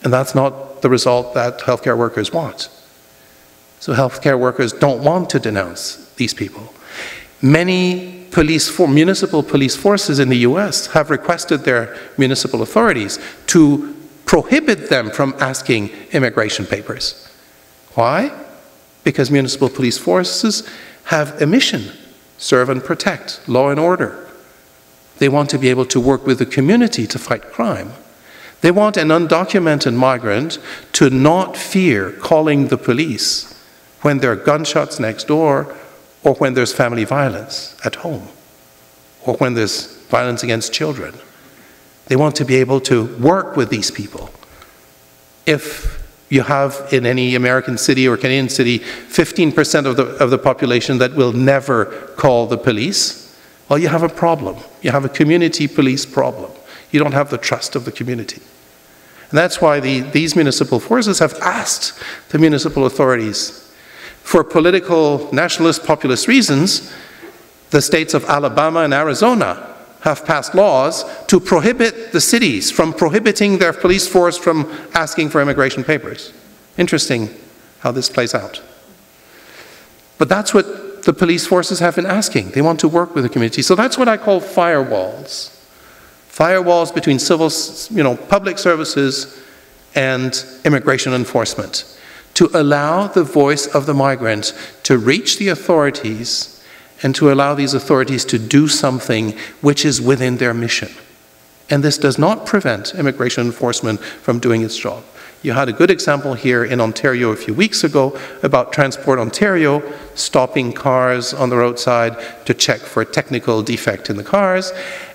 [SPEAKER 3] And that's not the result that healthcare workers want. So healthcare workers don't want to denounce these people. Many municipal police forces in the US have requested their municipal authorities to prohibit them from asking immigration papers. Why? Because municipal police forces have a mission: serve and protect, law and order. They want to be able to work with the community to fight crime. They want an undocumented migrant to not fear calling the police when there are gunshots next door, or when there's family violence at home, or when there's violence against children. They want to be able to work with these people. If you have in any American city or Canadian city 15% of the population that will never call the police, well, you have a problem. You have a community police problem. You don't have the trust of the community. And that's why these municipal forces have asked the municipal authorities, for political, nationalist, populist reasons, the states of Alabama and Arizona have passed laws to prohibit the cities from prohibiting their police force from asking for immigration papers. Interesting how this plays out. But that's what the police forces have been asking. They want to work with the community. So that's what I call firewalls. Firewalls between public services and immigration enforcement, to allow the voice of the migrant to reach the authorities and to allow these authorities to do something which is within their mission. And this does not prevent immigration enforcement from doing its job. You had a good example here in Ontario a few weeks ago about Transport Ontario stopping cars on the roadside to check for a technical defect in the cars.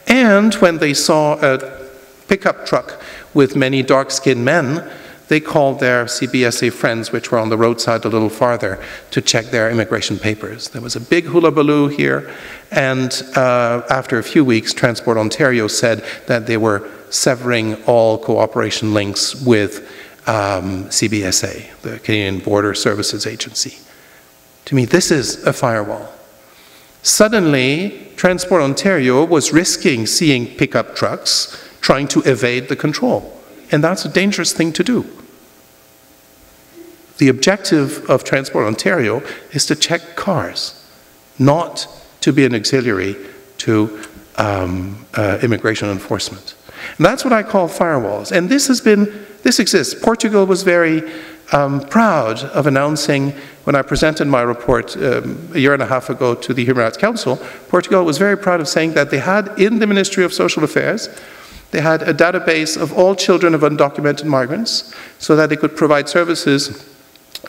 [SPEAKER 3] And when they saw a pickup truck with many dark-skinned men, they called their CBSA friends, which were on the roadside a little farther, to check their immigration papers. There was a big hullabaloo here, and after a few weeks, Transport Ontario said that they were severing all cooperation links with CBSA, the Canadian Border Services Agency. To me, this is a firewall. Suddenly, Transport Ontario was risking seeing pickup trucks trying to evade the control. And that's a dangerous thing to do. The objective of Transport Ontario is to check cars, not to be an auxiliary to immigration enforcement. And that's what I call firewalls. And this exists. Portugal was very proud of announcing, when I presented my report a year and a half ago to the Human Rights Council, Portugal was very proud of saying that they had in the Ministry of Social Affairs, they had a database of all children of undocumented migrants so that they could provide services,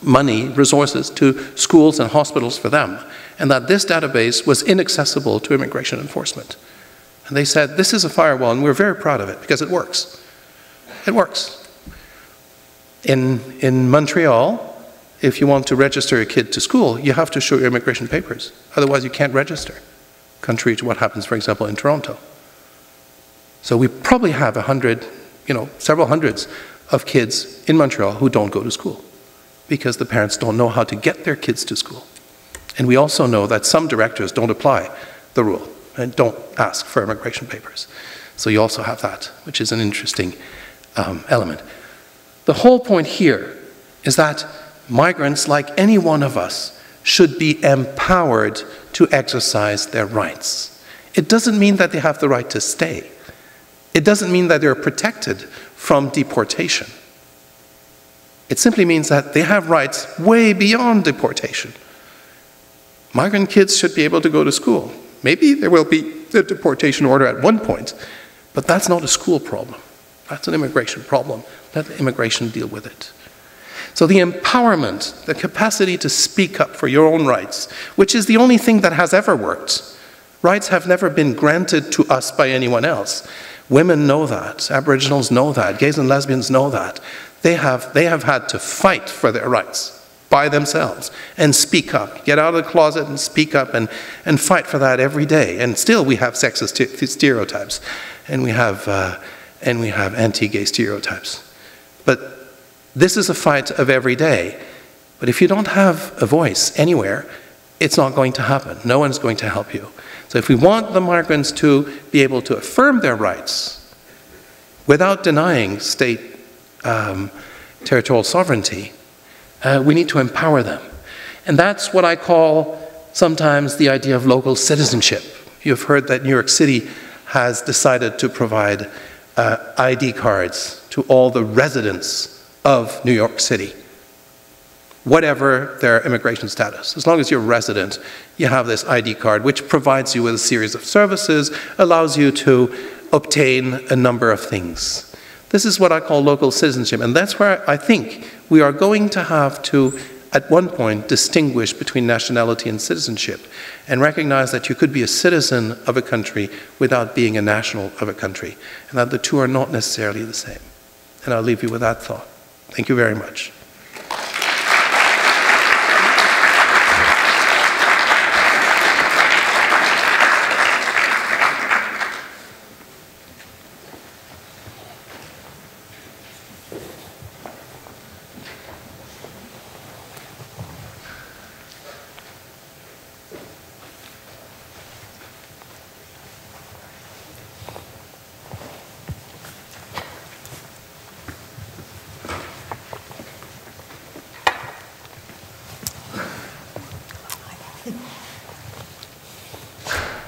[SPEAKER 3] money, resources to schools and hospitals for them, and that this database was inaccessible to immigration enforcement. And they said, this is a firewall, and we're very proud of it because it works. It works. In Montreal, if you want to register a kid to school, you have to show your immigration papers. Otherwise, you can't register, contrary to what happens, for example, in Toronto. So we probably have several hundreds of kids in Montreal who don't go to school because the parents don't know how to get their kids to school. And we also know that some directors don't apply the rule and don't ask for immigration papers. So you also have that, which is an interesting element. The whole point here is that migrants, like any one of us, should be empowered to exercise their rights. It doesn't mean that they have the right to stay. It doesn't mean that they're protected from deportation. It simply means that they have rights way beyond deportation. Migrant kids should be able to go to school. Maybe there will be a deportation order at one point, but that's not a school problem. That's an immigration problem. Let immigration deal with it. So the empowerment, the capacity to speak up for your own rights, which is the only thing that has ever worked. Rights have never been granted to us by anyone else. Women know that. Aboriginals know that. Gays and lesbians know that. They have had to fight for their rights by themselves and speak up, get out of the closet and speak up and fight for that every day. And still we have sexist stereotypes and we have anti-gay stereotypes. But this is a fight of every day. But if you don't have a voice anywhere, it's not going to happen. No one's going to help you. So if we want the migrants to be able to affirm their rights without denying state territorial sovereignty, we need to empower them. And that's what I call sometimes the idea of local citizenship. You've heard that New York City has decided to provide ID cards to all the residents of New York City, whatever their immigration status. As long as you're a resident, you have this ID card, which provides you with a series of services, allows you to obtain a number of things. This is what I call local citizenship, and that's where I think we are going to have to, at one point, distinguish between nationality and citizenship, and recognize that you could be a citizen of a country without being a national of a country, and that the two are not necessarily the same. And I'll leave you with that thought. Thank you very much.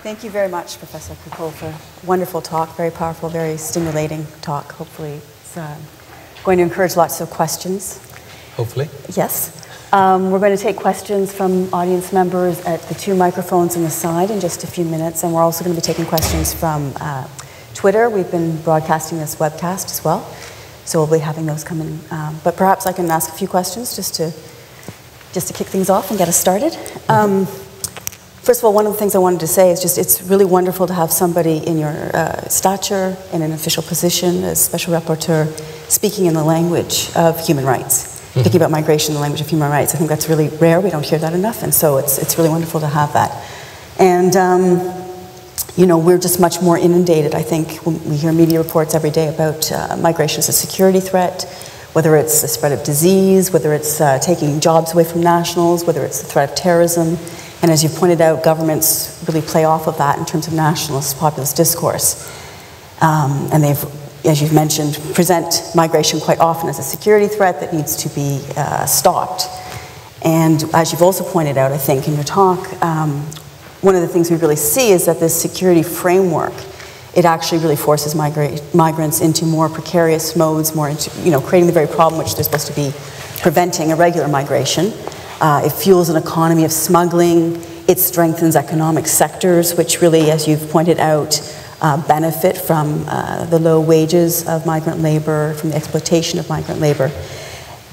[SPEAKER 4] Thank you very much, Professor Crépeau, for a wonderful talk, very powerful, very stimulating talk. Hopefully it's going to encourage lots of questions.
[SPEAKER 3] Hopefully.
[SPEAKER 4] Yes. We're going to take questions from audience members at the two microphones on the side in just a few minutes, and we're also going to be taking questions from Twitter. We've been broadcasting this webcast as well, so we'll be having those come in. But perhaps I can ask a few questions just to kick things off and get us started. First of all, one of the things I wanted to say is just it's really wonderful to have somebody in your stature, in an official position as Special Rapporteur, speaking in the language of human rights, speaking about migration in the language of human rights. I think that's really rare. We don't hear that enough, and so it's really wonderful to have that. And, you know, we're just much more inundated, I think, when we hear media reports every day about migration as a security threat, whether it's the spread of disease, whether it's taking jobs away from nationals, whether it's the threat of terrorism. And as you pointed out, governments really play off of that in terms of nationalist populist discourse. And they've, as you've mentioned, present migration quite often as a security threat that needs to be stopped. And as you've also pointed out, I think, in your talk, one of the things we really see is that this security framework, it actually really forces migrants into more precarious modes, more into, you know, creating the very problem which they're supposed to be preventing, irregular migration. It fuels an economy of smuggling. It strengthens economic sectors, which really, as you've pointed out, benefit from the low wages of migrant labor, from the exploitation of migrant labor.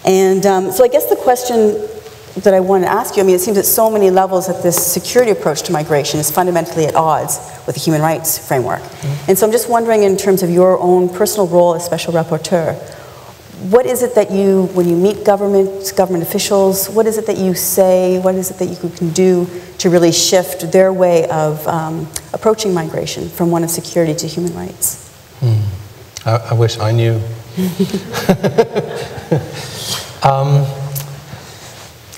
[SPEAKER 4] And so I guess the question that I want to ask you. I mean, it seems at so many levels that this security approach to migration is fundamentally at odds with the human rights framework. And so I'm just wondering, in terms of your own personal role as Special Rapporteur, what is it that you, when you meet government officials, what is it that you say, what is it that you can do to really shift their way of approaching migration from one of security to human rights?
[SPEAKER 3] I wish I knew.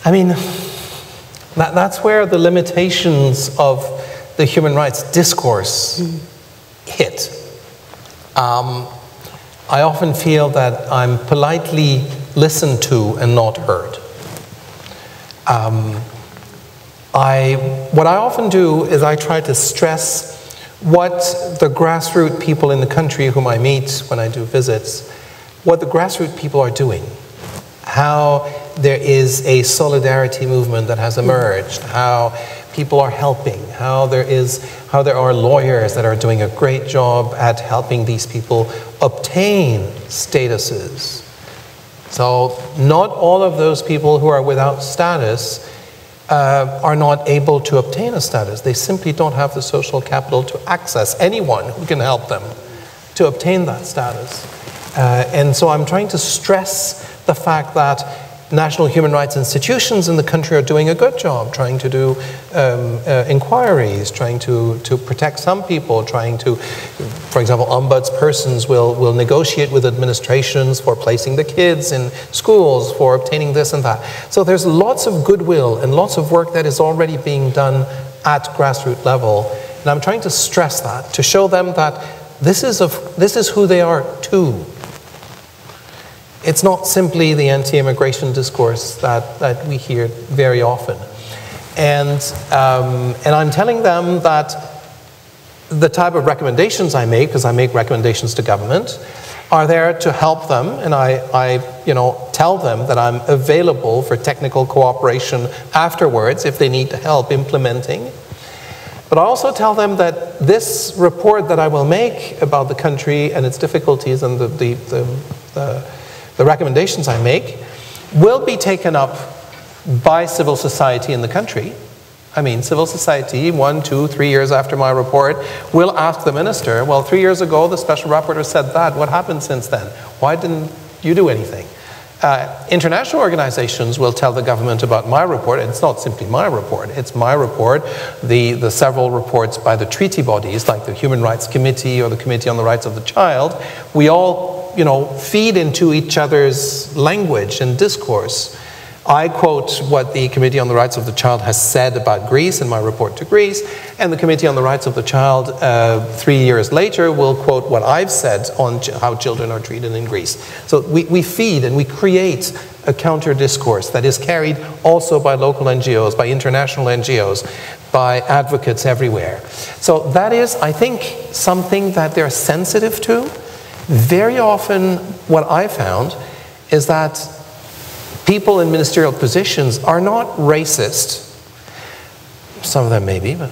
[SPEAKER 3] I mean, that's where the limitations of the human rights discourse hit. I often feel that I'm politely listened to and not heard. What I often do is I try to stress what the grassroots people in the country whom I meet when I do visits, what the grassroots people are doing, how there is a solidarity movement that has emerged, how people are helping, how there are lawyers that are doing a great job at helping these people obtain statuses. So not all of those people who are without status are not able to obtain a status. They simply don't have the social capital to access anyone who can help them to obtain that status. And so I'm trying to stress the fact that national human rights institutions in the country are doing a good job, trying to do inquiries, trying to protect some people, trying to, for example, ombudspersons will negotiate with administrations for placing the kids in schools, for obtaining this and that. So there's lots of goodwill and lots of work that is already being done at grassroots level. And I'm trying to stress that, to show them that this is who they are too. It's not simply the anti-immigration discourse that we hear very often. And I'm telling them that the type of recommendations I make, because I make recommendations to government, are there to help them, and I tell them that I'm available for technical cooperation afterwards if they need help implementing. But I also tell them that this report that I will make about the country and its difficulties and the recommendations I make will be taken up by civil society in the country. I mean, civil society, 1, 2, 3 years after my report, will ask the minister, well, 3 years ago the special rapporteur said that. What happened since then? Why didn't you do anything? International organizations will tell the government about my report. It's not simply my report. It's my report, the several reports by the treaty bodies, like the Human Rights Committee or the Committee on the Rights of the Child. We all feed into each other's language and discourse. I quote what the Committee on the Rights of the Child has said about Greece in my report to Greece, and the Committee on the Rights of the Child 3 years later will quote what I've said on how children are treated in Greece. So we feed and we create a counter discourse that is carried also by local NGOs, by international NGOs, by advocates everywhere. So that is, I think, something that they're sensitive to. Very often what I found is that people in ministerial positions are not racist. Some of them may be, but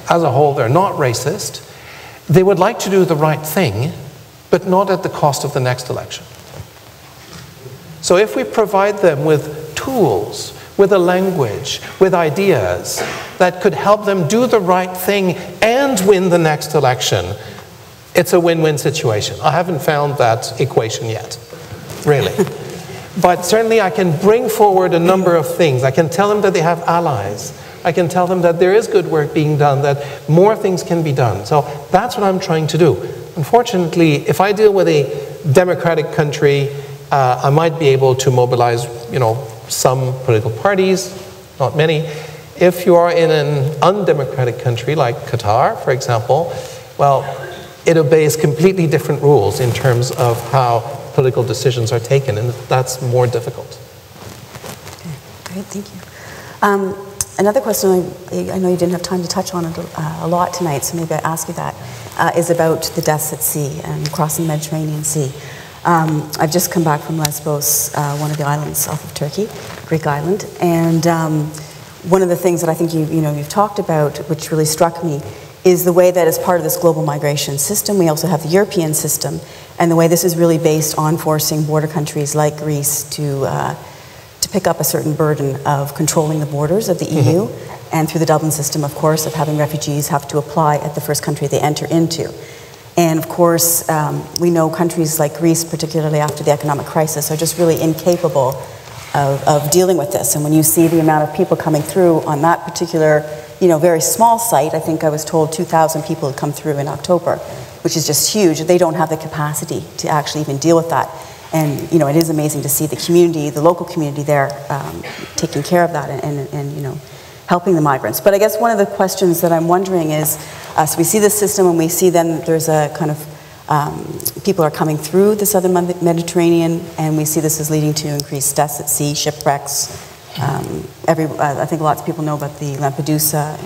[SPEAKER 3] as a whole they're not racist. They would like to do the right thing, but not at the cost of the next election. So if we provide them with tools, with a language, with ideas that could help them do the right thing and win the next election, it's a win-win situation. I haven't found that equation yet, really. But certainly I can bring forward a number of things. I can tell them that they have allies. I can tell them that there is good work being done, that more things can be done. So that's what I'm trying to do. Unfortunately, if I deal with a democratic country, I might be able to mobilize, some political parties, not many. If you are in an undemocratic country like Qatar, for example, well, it obeys completely different rules in terms of how political decisions are taken, and that's more difficult.
[SPEAKER 4] Okay, great, thank you. Another question, I know you didn't have time to touch on it a lot tonight, so maybe I ask you that, is about the deaths at sea and crossing the Mediterranean Sea. I've just come back from Lesbos, one of the islands off of Turkey, Greek island, and one of the things that I think you've talked about, which really struck me, is the way that as part of this global migration system, we also have the European system, and the way this is really based on forcing border countries like Greece to pick up a certain burden of controlling the borders of the EU, and through the Dublin system, of course, of having refugees have to apply at the first country they enter into. And of course, we know countries like Greece, particularly after the economic crisis, are just really incapable of dealing with this. And when you see the amount of people coming through on that particular, very small site, I think I was told 2,000 people had come through in October, which is just huge. They don't have the capacity to actually even deal with that. And, it is amazing to see the community, the local community there, taking care of that and helping the migrants. But I guess one of the questions that I'm wondering is, so we see this system and we see then there's a kind of, people are coming through the southern Mediterranean, and we see this is leading to increased deaths at sea, shipwrecks. I think lots of people know about the Lampedusa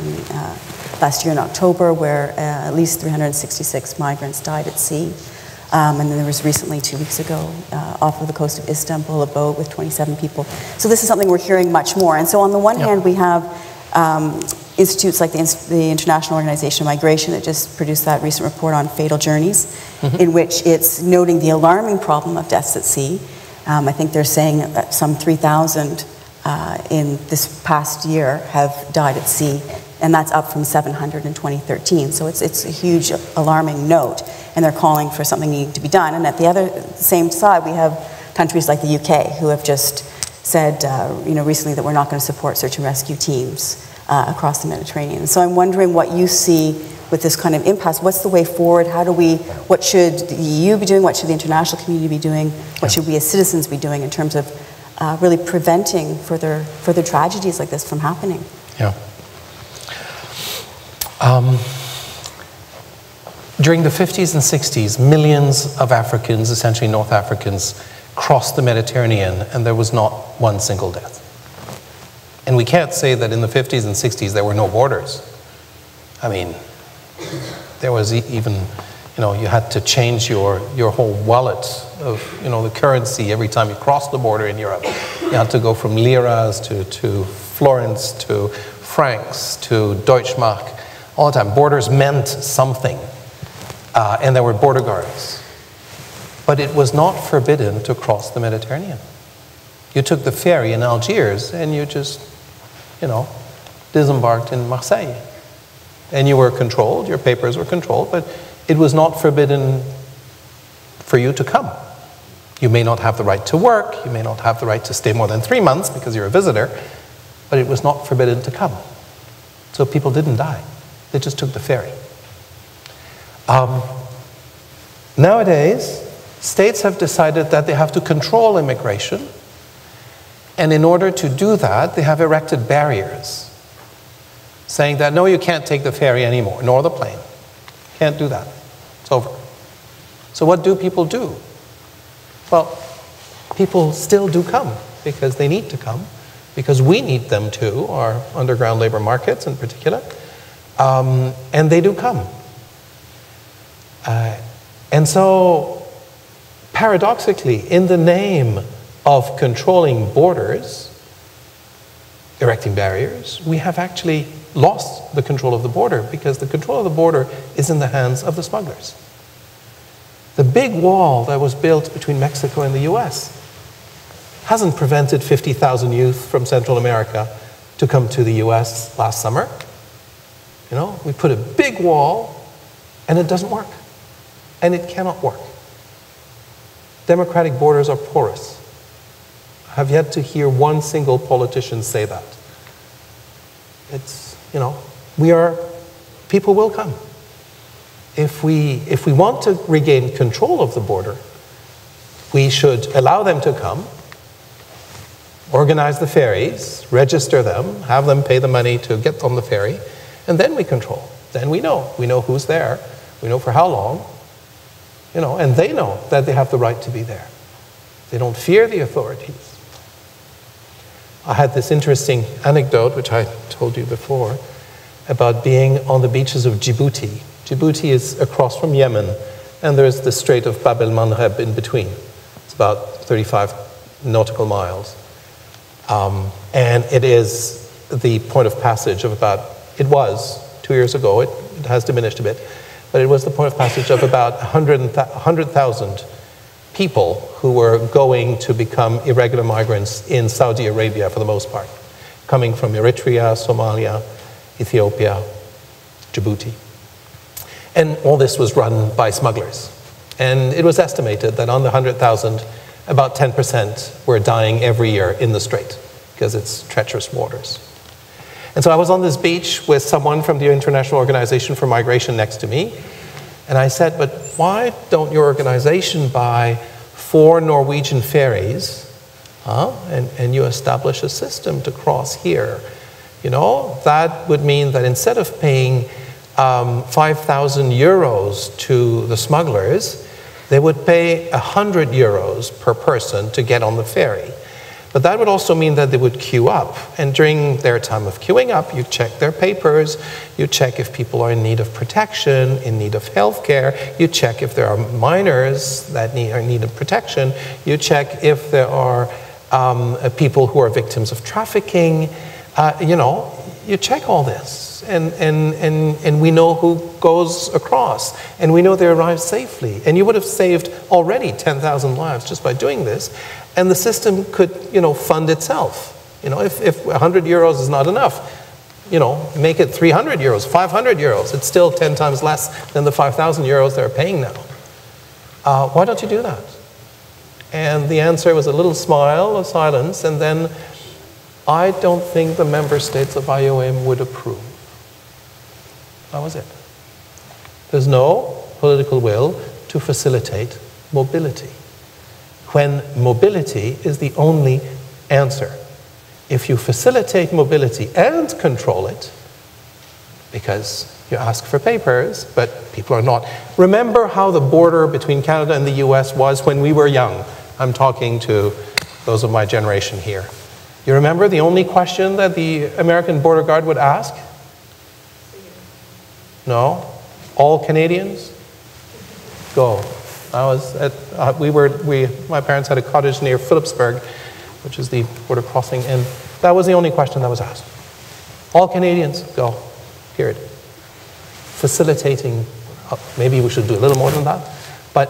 [SPEAKER 4] last year in October, where at least 366 migrants died at sea. And then there was recently, 2 weeks ago, off of the coast of Istanbul, a boat with 27 people. So this is something we're hearing much more. And so on the one hand, we have institutes like the International Organization of Migration that just produced that recent report on fatal journeys, in which it's noting the alarming problem of deaths at sea. I think they're saying that some 3,000 in this past year have died at sea, and that's up from 700 in 2013. So it's a huge alarming note, and they're calling for something needing to be done. And at the same side, we have countries like the UK who have just said, recently that we're not going to support search and rescue teams across the Mediterranean. So I'm wondering what you see with this kind of impasse. What's the way forward? What should the EU be doing? What should the international community be doing? What should we as citizens be doing in terms of really preventing further tragedies like this from happening?
[SPEAKER 3] Yeah. During the 50s and 60s, millions of Africans, essentially North Africans, crossed the Mediterranean, and there was not one single death. And we can't say that in the 50s and 60s there were no borders. I mean, there was even, you had to change your whole wallet of, the currency every time you crossed the border in Europe. You had to go from liras to florins to francs to Deutschmark all the time. Borders meant something, and there were border guards. But it was not forbidden to cross the Mediterranean. You took the ferry in Algiers and you just, disembarked in Marseille. And you were controlled, your papers were controlled, but it was not forbidden for you to come. You may not have the right to work, you may not have the right to stay more than 3 months because you're a visitor, but it was not forbidden to come. So people didn't die. They just took the ferry. Nowadays, states have decided that they have to control immigration, and in order to do that, they have erected barriers, saying that, no, you can't take the ferry anymore, nor the plane. Can't do that. It's over. So what do people do? Well, people still do come, because they need to come, because we need them to, our underground labor markets in particular, and they do come. And so, paradoxically, in the name of controlling borders, erecting barriers, we have actually lost the control of the border, because the control of the border is in the hands of the smugglers. The big wall that was built between Mexico and the US hasn't prevented 50,000 youth from Central America to come to the US last summer. We put a big wall and it doesn't work. And it cannot work. Democratic borders are porous. I have yet to hear one single politician say that. It's, people will come. If we want to regain control of the border, we should allow them to come, organize the ferries, register them, have them pay the money to get on the ferry, and then we control. Then we know. We know who's there. We know for how long. And they know that they have the right to be there. They don't fear the authorities. I had this interesting anecdote, which I told you before, about being on the beaches of Djibouti. Djibouti is across from Yemen, and there's the Strait of Bab el-Mandeb in between. It's about 35 nautical miles. And it is the point of passage of it was 2 years ago, it has diminished a bit, but it was the point of passage of about 100,000 people who were going to become irregular migrants in Saudi Arabia for the most part, coming from Eritrea, Somalia, Ethiopia, Djibouti. And all this was run by smugglers. And it was estimated that on the 100,000, about 10% were dying every year in the Strait, because it's treacherous waters. And so I was on this beach with someone from the International Organization for Migration next to me, and I said, but why don't your organization buy 4 Norwegian ferries, and you establish a system to cross here? You know, that would mean that instead of paying 5,000 euros to the smugglers, they would pay 100 euros per person to get on the ferry. But that would also mean that they would queue up. And during their time of queuing up, you check their papers, you check if people are in need of protection, in need of health care, you check if there are minors that are in need of protection, you check if there are people who are victims of trafficking. You know, you check all this. And we know who goes across, and we know they arrive safely. And you would have saved already 10,000 lives just by doing this, and the system could, you know, fund itself. You know, if 100 euros is not enough, you know, make it 300 euros, 500 euros. It's still 10 times less than the 5,000 euros they're paying now. Why don't you do that? And the answer was a little smile of silence, and then, I don't think the member states of IOM would approve. That was it. There's no political will to facilitate mobility, when mobility is the only answer. If you facilitate mobility and control it, because you ask for papers, but people are not. Remember how the border between Canada and the US was when we were young. I'm talking to those of my generation here. You remember the only question that the American border guard would ask? No? All Canadians? Go. I was at, my parents had a cottage near Phillipsburg, which is the border crossing, and that was the only question that was asked. All Canadians? Go. Period. Facilitating, maybe we should do a little more than that, but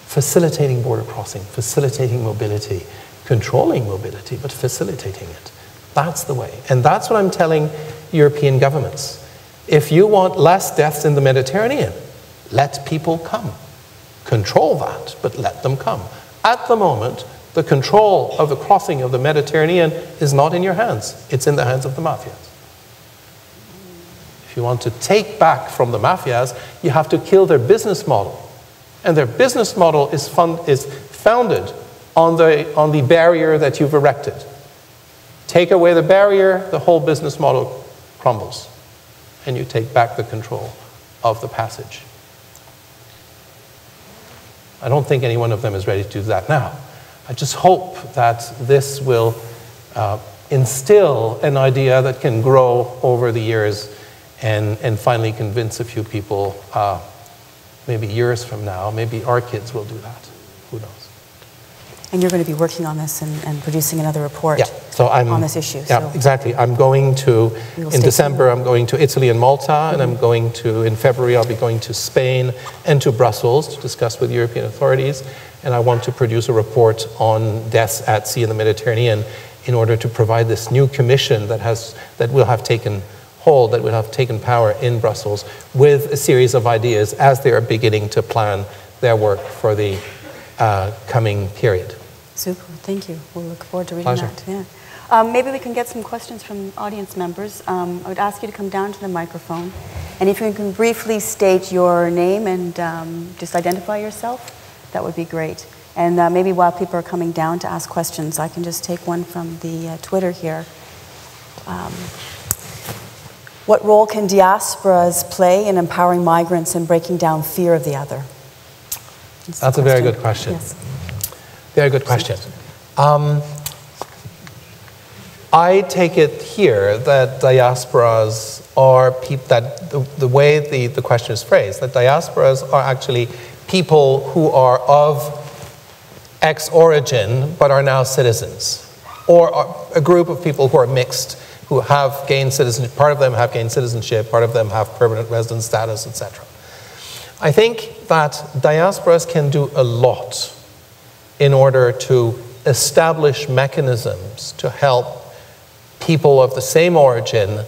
[SPEAKER 3] facilitating border crossing, facilitating mobility, controlling mobility, but facilitating it. That's the way. And that's what I'm telling European governments. If you want less deaths in the Mediterranean, let people come. Control that, but let them come. At the moment, the control of the crossing of the Mediterranean is not in your hands. It's in the hands of the mafias. If you want to take back from the mafias, you have to kill their business model. And their business model is founded on the barrier that you've erected. Take away the barrier, the whole business model crumbles. And you take back the control of the passage. I don't think any one of them is ready to do that now. I just hope that this will instill an idea that can grow over the years and finally convince a few people, maybe years from now, maybe our kids will do that. Who knows?
[SPEAKER 4] And you're going to be working on this and producing another report on this issue.
[SPEAKER 3] Yeah, exactly. I'm going to, in December, I'm going to Italy and Malta, and I'm going to, in February, I'll be going to Spain and to Brussels to discuss with European authorities. And I want to produce a report on deaths at sea in the Mediterranean in order to provide this new commission that will have taken hold, that will have taken power in Brussels, with a series of ideas as they are beginning to plan their work for the coming period.
[SPEAKER 4] Super, thank you. We'll look forward to reading that. Yeah. Maybe we can get some questions from audience members. I would ask you to come down to the microphone. And if you can briefly state your name and just identify yourself, that would be great. And maybe while people are coming down to ask questions, I can just take one from the Twitter here. What role can diasporas play in empowering migrants and breaking down fear of the other?
[SPEAKER 3] That's a very good question.
[SPEAKER 4] Yes.
[SPEAKER 3] Very good question. I take it here that diasporas are people, that the way the question is phrased, that diasporas are actually people who are of X origin but are now citizens, or a group of people who are mixed, who have gained citizenship. Part of them have gained citizenship, part of them have permanent residence status, etc. I think that diasporas can do a lot
[SPEAKER 5] in order to establish mechanisms to help people of the same origin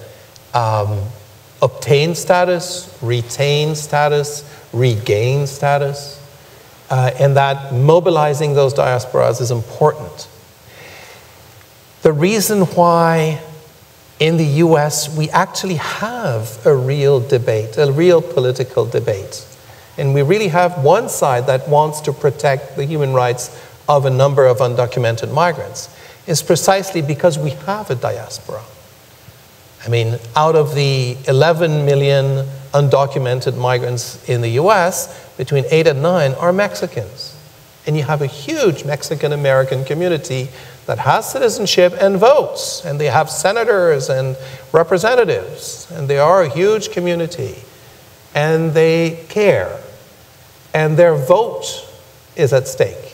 [SPEAKER 5] obtain status, retain status, regain status, and that mobilizing those diasporas is important. The reason why in the US we actually have a real debate, a real political debate, and we really have one side that wants to protect the human rights of a number of undocumented migrants, is precisely because we have a diaspora. I mean, out of the 11 million undocumented migrants in the US, between 8 and 9 are Mexicans. And you have a huge Mexican-American community that has citizenship and votes, and they have senators and representatives, and they are a huge community, and they care, and their vote is at stake.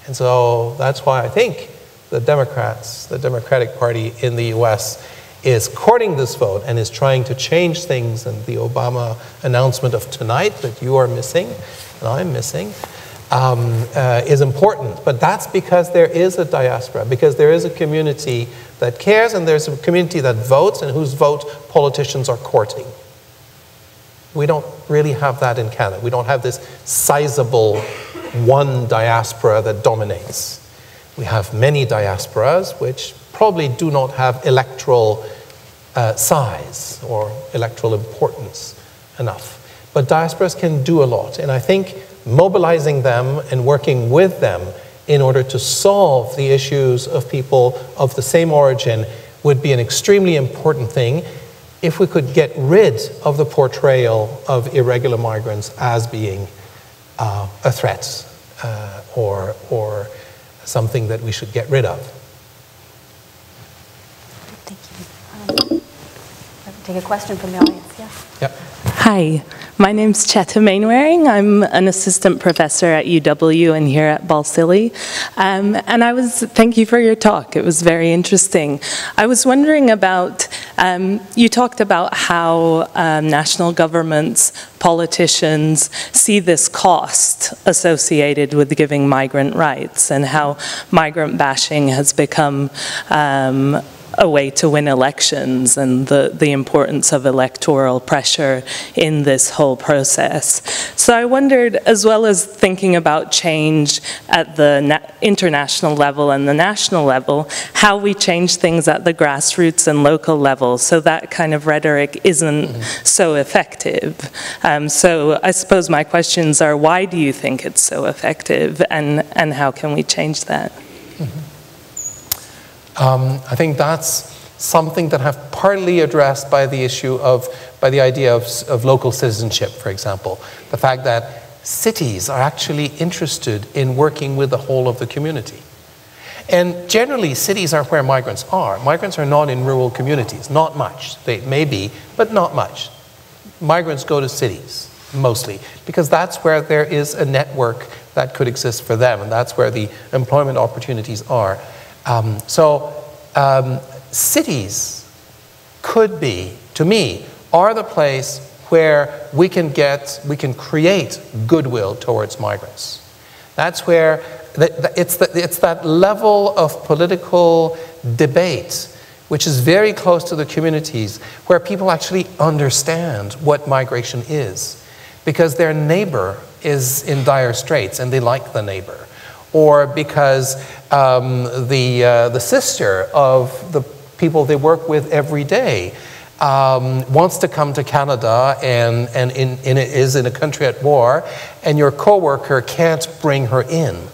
[SPEAKER 5] And so that's why I think the Democrats, the Democratic Party in the US, is courting this vote and is trying to change things, and the Obama announcement of tonight that you are missing, and I'm missing, is important. But that's because there is a diaspora, because there is a community that cares, and there's a community that votes and whose vote politicians are courting. We don't really have that in Canada. We don't have this sizable one diaspora that dominates. We have many diasporas which probably do not have electoral size or electoral importance enough. But diasporas can do a lot, and I think mobilizing them and working with them in order to solve the issues of people of the same origin would be an extremely important thing if we could get rid of the portrayal of irregular migrants as being a threat or something that we should get rid of.
[SPEAKER 4] Thank you. Take a question from the audience, yes?
[SPEAKER 5] Yep.
[SPEAKER 6] Hi, my name's Cheta Mainwaring. I'm an assistant professor at UW and here at Balsillie. And thank you for your talk. It was very interesting. I was wondering about, you talked about how national governments, politicians see this cost associated with giving migrant rights, and how migrant bashing has become a way to win elections, and the importance of electoral pressure in this whole process. So I wondered, as well as thinking about change at the international level and the national level, how we change things at the grassroots and local level so that kind of rhetoric isn't so effective. So I suppose my questions are, why do you think it's so effective, and how can we change that?
[SPEAKER 5] I think that's something that I've partly addressed by the idea of local citizenship, for example. The fact that cities are actually interested in working with the whole of the community. And generally, cities are where migrants are. Migrants are not in rural communities, not much. They may be, but not much. Migrants go to cities, mostly, because that's where there is a network that could exist for them, and that's where the employment opportunities are. Cities could be, to me, are the place where we can create goodwill towards migrants. That's where it's that level of political debate which is very close to the communities, where people actually understand what migration is, because their neighbor is in dire straits and they like the neighbor. Or because the sister of the people they work with every day wants to come to Canada and is in a country at war, and your coworker can't bring her in.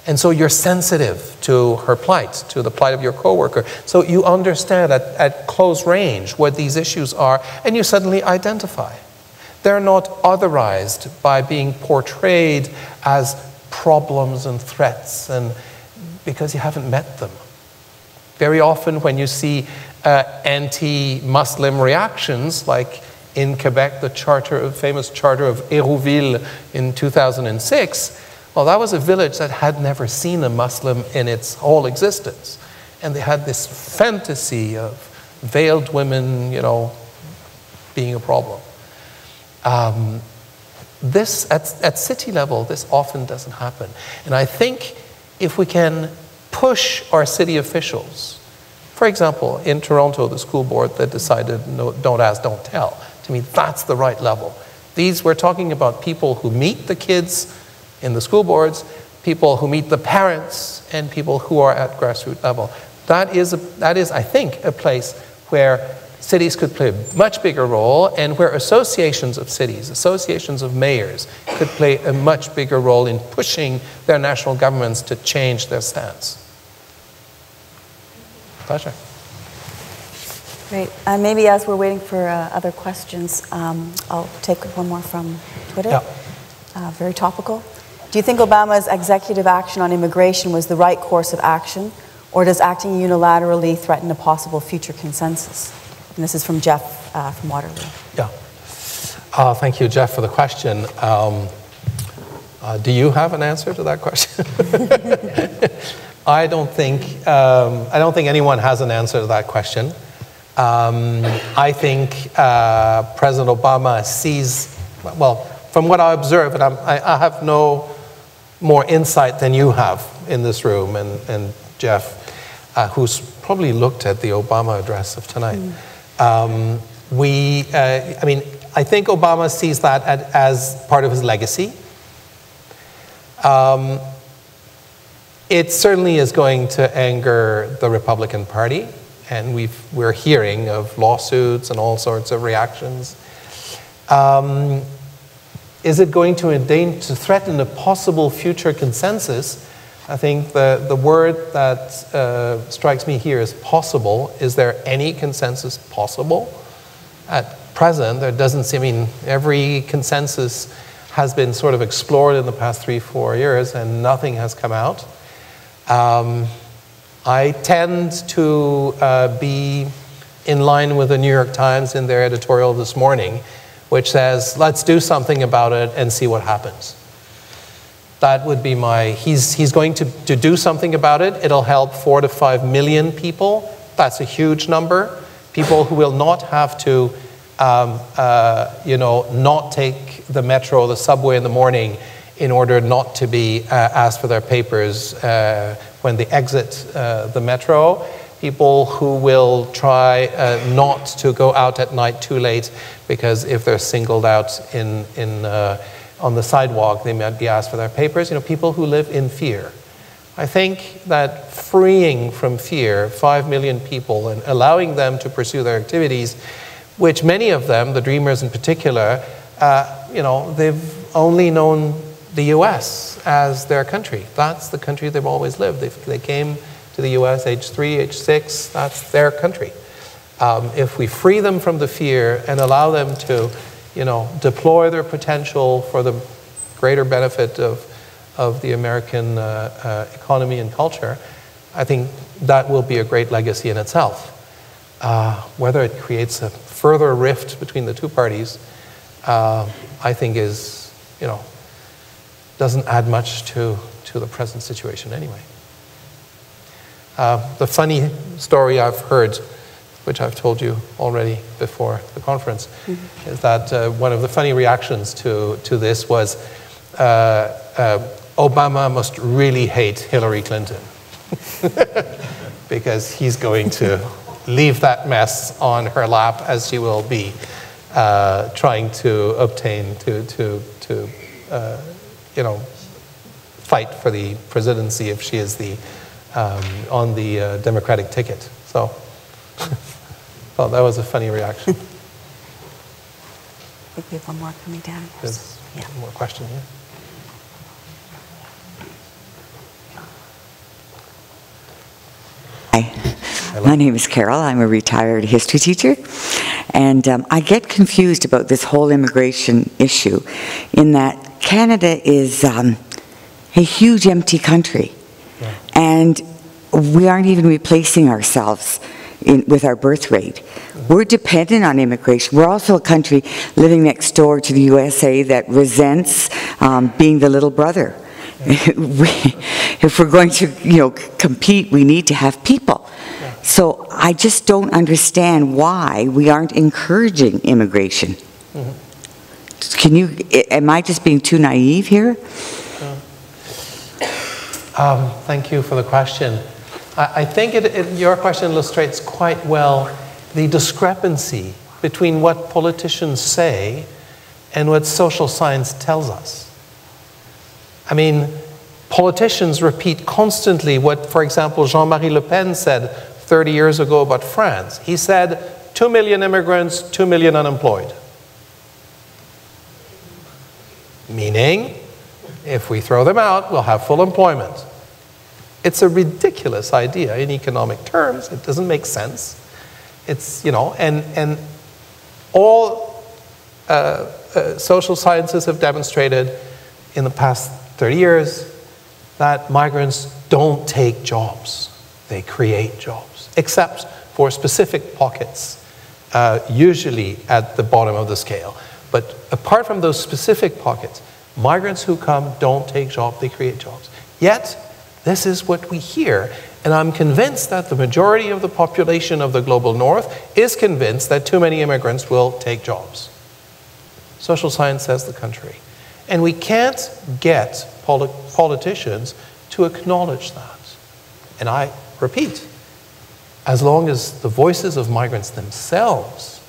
[SPEAKER 5] And so you're sensitive to her plight, to the plight of your coworker. So you understand at close range what these issues are, and you suddenly identify. They're not otherized by being portrayed as problems and threats, and because you haven't met them. Very often when you see anti-Muslim reactions, like in Quebec, the famous charter of Hérouville in 2006, well, that was a village that had never seen a Muslim in its whole existence. And they had this fantasy of veiled women, being a problem. This, at city level, this often doesn't happen. And I think if we can push our city officials, for example, in Toronto, the school board that decided no, don't ask, don't tell, to me, that's the right level. We're talking about people who meet the kids in the school boards, people who meet the parents, and people who are at grassroots level. That is, I think, a place where cities could play a much bigger role, and where associations of cities, associations of mayors could play a much bigger role in pushing their national governments to change their stance. Pleasure.
[SPEAKER 4] Great. Maybe as we're waiting for other questions, I'll take one more from Twitter.
[SPEAKER 5] Yeah.
[SPEAKER 4] Very topical. Do you think Obama's executive action on immigration was the right course of action, or does acting unilaterally threaten a possible future consensus? And this is from Jeff from Waterloo.
[SPEAKER 5] Yeah. Thank you, Jeff, for the question. Do you have an answer to that question? I don't think anyone has an answer to that question. I think President Obama sees, well, from what I observe, and I have no more insight than you have in this room, and Jeff, who's probably looked at the Obama address of tonight. I mean, I think Obama sees that as part of his legacy. It certainly is going to anger the Republican Party, and we're hearing of lawsuits and all sorts of reactions. Is it going to threaten a possible future consensus? I think the word that strikes me here is possible. Is there any consensus possible? At present, there doesn't seem, I mean, every consensus has been sort of explored in the past 3-4 years, and nothing has come out. I tend to be in line with the New York Times in their editorial this morning, which says, let's do something about it and see what happens. That would be he's going to do something about it. It'll help 4 to 5 million people. That's a huge number. People who will not have to, not take the metro or the subway in the morning in order not to be asked for their papers when they exit the metro. People who will try not to go out at night too late, because if they're singled out on the sidewalk, they might be asked for their papers. People who live in fear. I think that freeing from fear 5 million people and allowing them to pursue their activities, which many of them, the Dreamers in particular, they've only known the US as their country. That's the country they've always lived. They came to the US age 3, age 6, that's their country. If we free them from the fear and allow them to, deploy their potential for the greater benefit of the American economy and culture, I think that will be a great legacy in itself. Whether it creates a further rift between the two parties, I think is, doesn't add much to the present situation anyway. The funny story I've heard, which I've told you already before the conference, is that one of the funny reactions to this was Obama must really hate Hillary Clinton because he's going to leave that mess on her lap, as she will be trying to obtain fight for the presidency if she is on the Democratic ticket. So, well, that was a funny reaction.
[SPEAKER 4] I think we have one more coming down.
[SPEAKER 5] There's one more question here.
[SPEAKER 7] Hi, my name is Carol. I'm a retired history teacher, and I get confused about this whole immigration issue in that Canada is a huge empty country, and we aren't even replacing ourselves with our birth rate. We're dependent on immigration. We're also a country living next door to the USA that resents being the little brother. If we're going to, compete, we need to have people. So I just don't understand why we aren't encouraging immigration. am I just being too naive here?
[SPEAKER 5] Thank you for the question. I think your question illustrates quite well the discrepancy between what politicians say and what social science tells us. I mean, politicians repeat constantly what, for example, Jean-Marie Le Pen said 30 years ago about France. He said, 2 million immigrants, 2 million unemployed. Meaning, if we throw them out, we'll have full employment. It's a ridiculous idea in economic terms. It doesn't make sense. It's, you know, and all social sciences have demonstrated in the past 30 years that migrants don't take jobs. They create jobs, except for specific pockets, usually at the bottom of the scale. But apart from those specific pockets, migrants who come don't take jobs, they create jobs. Yet, this is what we hear. And I'm convinced that the majority of the population of the global north is convinced that too many immigrants will take jobs. Social science says the contrary. And we can't get politicians to acknowledge that. And I repeat, as long as the voices of migrants themselves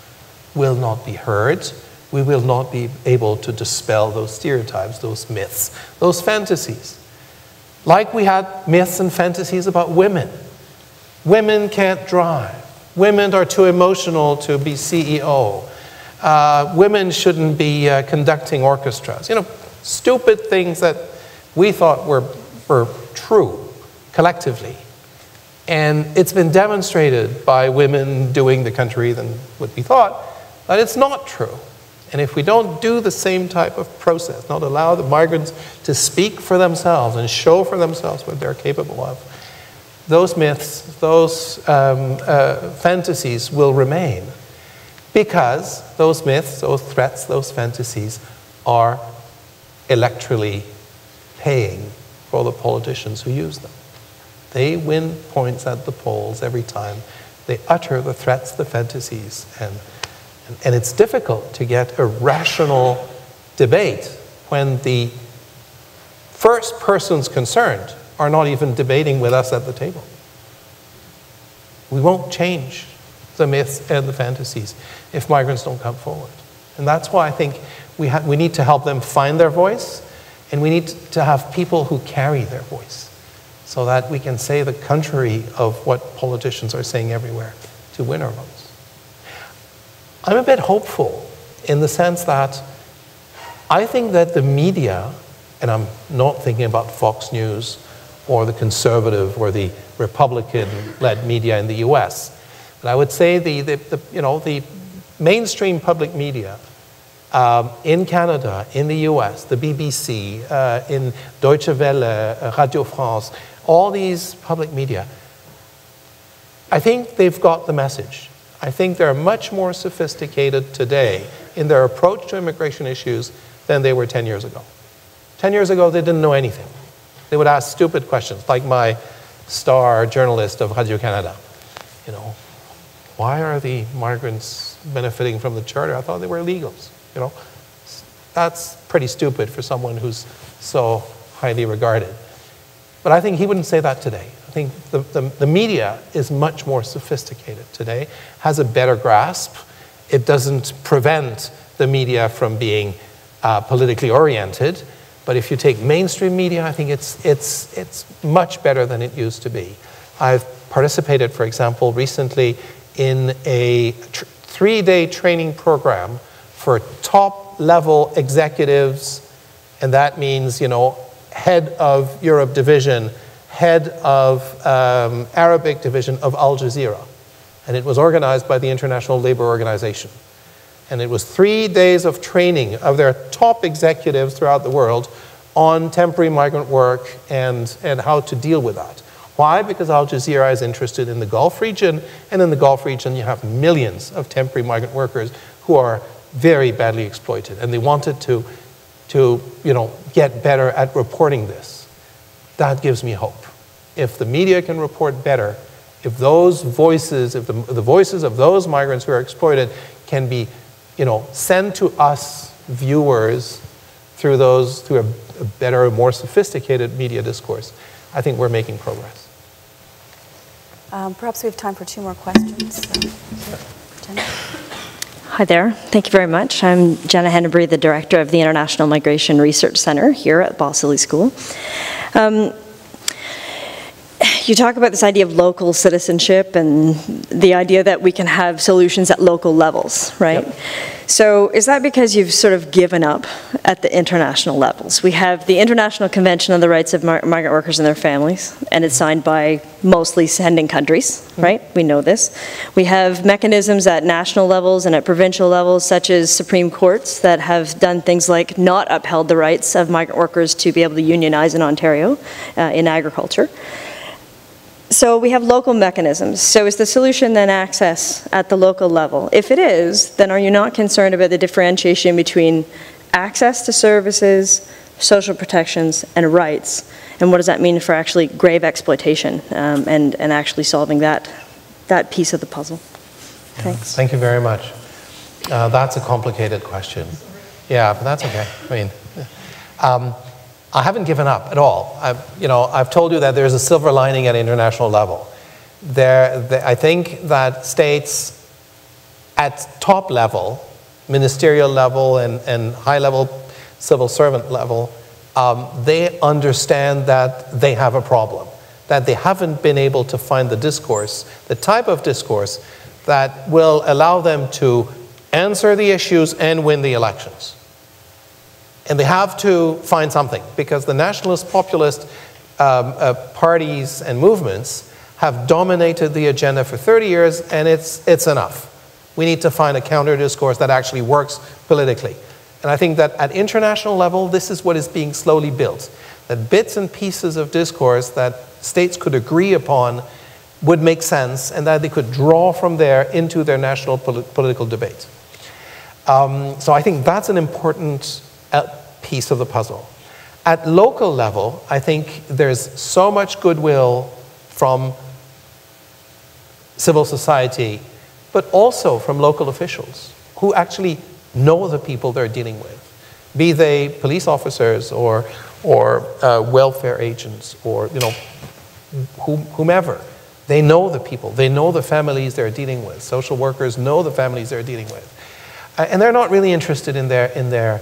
[SPEAKER 5] will not be heard, we will not be able to dispel those stereotypes, those myths, those fantasies. Like we had myths and fantasies about women. Women can't drive. Women are too emotional to be CEO. Women shouldn't be conducting orchestras. You know, stupid things that we thought were true collectively. And it's been demonstrated by women doing the country than what we thought that it's not true. And if we don't do the same type of process, not allow the migrants to speak for themselves and show for themselves what they're capable of, those myths, those fantasies will remain. Because those myths, those threats, those fantasies are electorally paying for the politicians who use them. They win points at the polls every time they utter the threats, the fantasies, and it's difficult to get a rational debate when the first persons concerned are not even debating with us at the table. We won't change the myths and the fantasies if migrants don't come forward. And that's why I think we need to help them find their voice, and we need to have people who carry their voice so that we can say the contrary of what politicians are saying everywhere to win our votes. I'm a bit hopeful in the sense that I think that the media, and I'm not thinking about Fox News or the conservative or the Republican-led media in the US, but I would say the mainstream public media in Canada, in the US, the BBC, in Deutsche Welle, Radio France, all these public media, I think they've got the message. I think they're much more sophisticated today in their approach to immigration issues than they were 10 years ago. 10 years ago, they didn't know anything. They would ask stupid questions, like my star journalist of Radio-Canada. You know, why are the migrants benefiting from the charter? I thought they were illegals. You know, that's pretty stupid for someone who's so highly regarded. But I think he wouldn't say that today. I think the media is much more sophisticated today, has a better grasp. It doesn't prevent the media from being politically oriented, but if you take mainstream media, I think it's much better than it used to be. I've participated, for example, recently in a 3-day training program for top-level executives, and that means, you know, head of Europe division, head of Arabic division of Al Jazeera. And it was organized by the International Labor Organization. And it was 3 days of training of their top executives throughout the world on temporary migrant work and how to deal with that. Why? Because Al Jazeera is interested in the Gulf region, and in the Gulf region you have millions of temporary migrant workers who are very badly exploited, and they wanted to get better at reporting this. That gives me hope. If the media can report better, if those voices, if the voices of those migrants who are exploited can be, sent to us viewers through a better, more sophisticated media discourse, I think we're making progress.
[SPEAKER 4] Perhaps we have time for 2 more questions. Jenna?
[SPEAKER 8] Hi there. Thank you very much. I'm Jenna Hennebree, the Director of the International Migration Research Center here at Balsillie School. You talk about this idea of local citizenship and the idea that we can have solutions at local levels, right? Yep. So is that because you've sort of given up at the international levels? We have the International Convention on the Rights of Migrant Workers and Their Families, and it's signed by mostly sending countries, right? We know this. We have mechanisms at national levels and at provincial levels, such as Supreme Courts, that have done things like not upheld the rights of migrant workers to be able to unionize in Ontario in agriculture. So we have local mechanisms. So is the solution then access at the local level? If it is, then are you not concerned about the differentiation between access to services, social protections, and rights? And what does that mean for actually grave exploitation and actually solving that piece of the puzzle? Thanks.
[SPEAKER 5] Thank you very much. That's a complicated question. Yeah, but that's okay. I mean, I haven't given up at all. I've told you that there's a silver lining at international level. I think that states at top level, ministerial level and high level civil servant level, they understand that they have a problem, that they haven't been able to find the discourse, the type of discourse that will allow them to answer the issues and win the elections. And they have to find something, because the nationalist populist parties and movements have dominated the agenda for 30 years, and it's enough. We need to find a counter discourse that actually works politically. And I think that at international level, this is what is being slowly built. That bits and pieces of discourse that states could agree upon would make sense, and that they could draw from there into their national political debate. So I think that's an important piece of the puzzle. At local level, I think there's so much goodwill from civil society, but also from local officials who actually know the people they're dealing with, be they police officers or welfare agents or whomever. They know the people, they know the families they're dealing with. Social workers know the families they're dealing with. And they're not really interested in their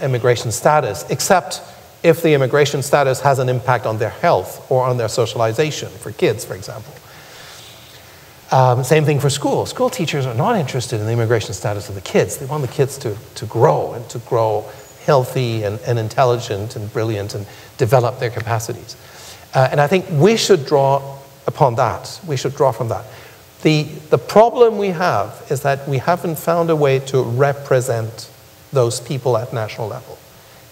[SPEAKER 5] immigration status, except if the immigration status has an impact on their health or on their socialization, for kids, for example. Same thing for school. School teachers are not interested in the immigration status of the kids. They want the kids to grow, and to grow healthy and intelligent and brilliant and develop their capacities. And I think we should draw upon that. We should draw from that. The problem we have is that we haven't found a way to represent those people at national level.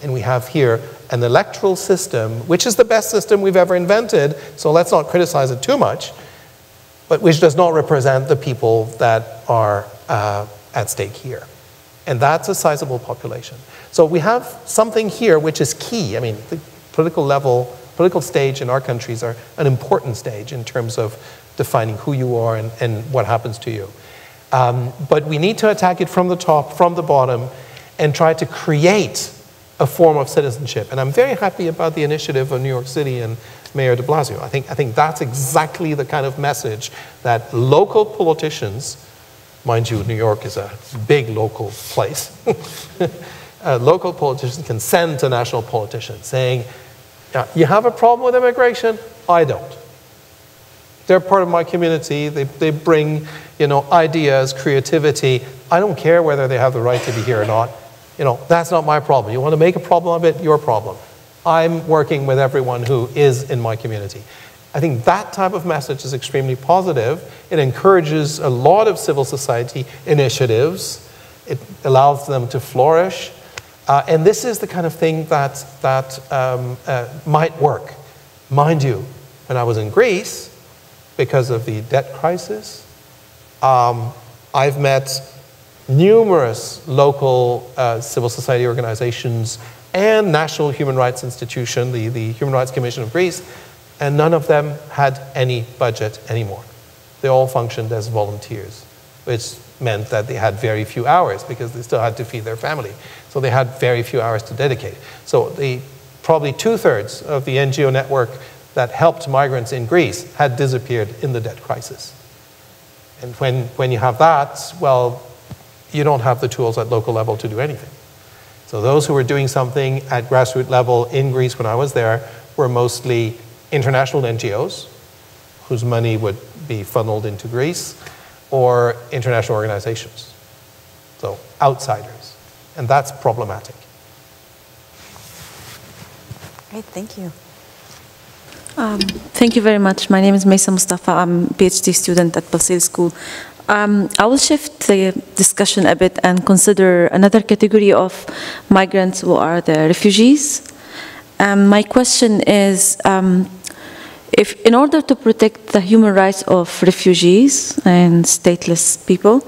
[SPEAKER 5] And we have here an electoral system, which is the best system we've ever invented, so let's not criticize it too much, but which does not represent the people that are at stake here. And that's a sizable population. So we have something here which is key. I mean, the political stage in our countries are an important stage in terms of defining who you are and what happens to you. But we need to attack it from the top, from the bottom, and try to create a form of citizenship. And I'm very happy about the initiative of New York City and Mayor de Blasio. I think that's exactly the kind of message that local politicians, mind you, New York is a big local place, local politicians can send to national politicians saying, you have a problem with immigration? I don't. They're part of my community. They bring, ideas, creativity. I don't care whether they have the right to be here or not. That's not my problem. You want to make a problem of it, your problem. I'm working with everyone who is in my community. I think that type of message is extremely positive. It encourages a lot of civil society initiatives. It allows them to flourish. And this is the kind of thing that might work. Mind you, when I was in Greece, because of the debt crisis, I've met numerous local civil society organizations and National Human Rights Institution, the Human Rights Commission of Greece, and none of them had any budget anymore. They all functioned as volunteers, which meant that they had very few hours because they still had to feed their family. So they had very few hours to dedicate. So probably 2/3 of the NGO network that helped migrants in Greece had disappeared in the debt crisis. And when you have that, well, you don't have the tools at local level to do anything. So those who were doing something at grassroots level in Greece when I was there were mostly international NGOs whose money would be funneled into Greece, or international organizations. So outsiders. And that's problematic.
[SPEAKER 4] Great, thank you.
[SPEAKER 9] Thank you very much. My name is Maysa Mustafa. I'm a PhD student at Balsil School. I will shift the discussion a bit and consider another category of migrants who are the refugees. My question is, if in order to protect the human rights of refugees and stateless people,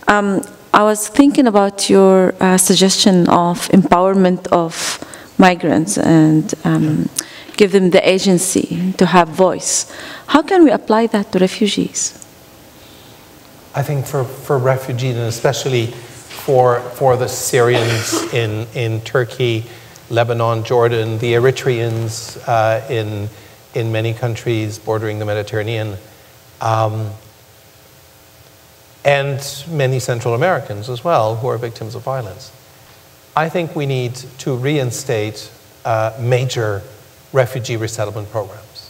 [SPEAKER 9] I was thinking about your suggestion of empowerment of migrants and give them the agency to have voice. How can we apply that to refugees?
[SPEAKER 5] I think for refugees, and especially for the Syrians in Turkey, Lebanon, Jordan, the Eritreans in many countries bordering the Mediterranean, and many Central Americans as well who are victims of violence. I think we need to reinstate major refugee resettlement programs,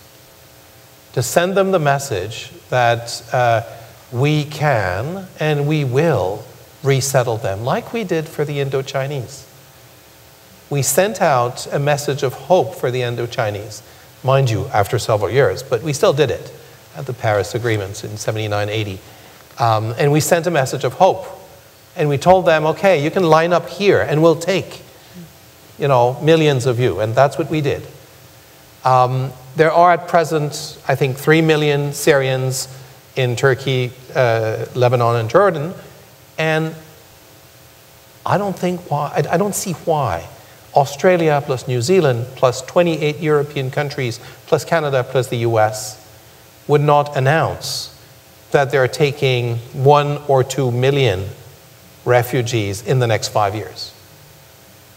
[SPEAKER 5] to send them the message that we can and we will resettle them, like we did for the Indo-Chinese. We sent out a message of hope for the Indo-Chinese, mind you, after several years, but we still did it at the Paris agreements in 79, 80. And we sent a message of hope. And we told them, okay, you can line up here and we'll take, millions of you. And that's what we did. There are at present, I think, 3 million Syrians in Turkey, Lebanon, and Jordan. And I don't see why Australia plus New Zealand plus 28 European countries plus Canada plus the US would not announce that they're taking 1 or 2 million refugees in the next 5 years.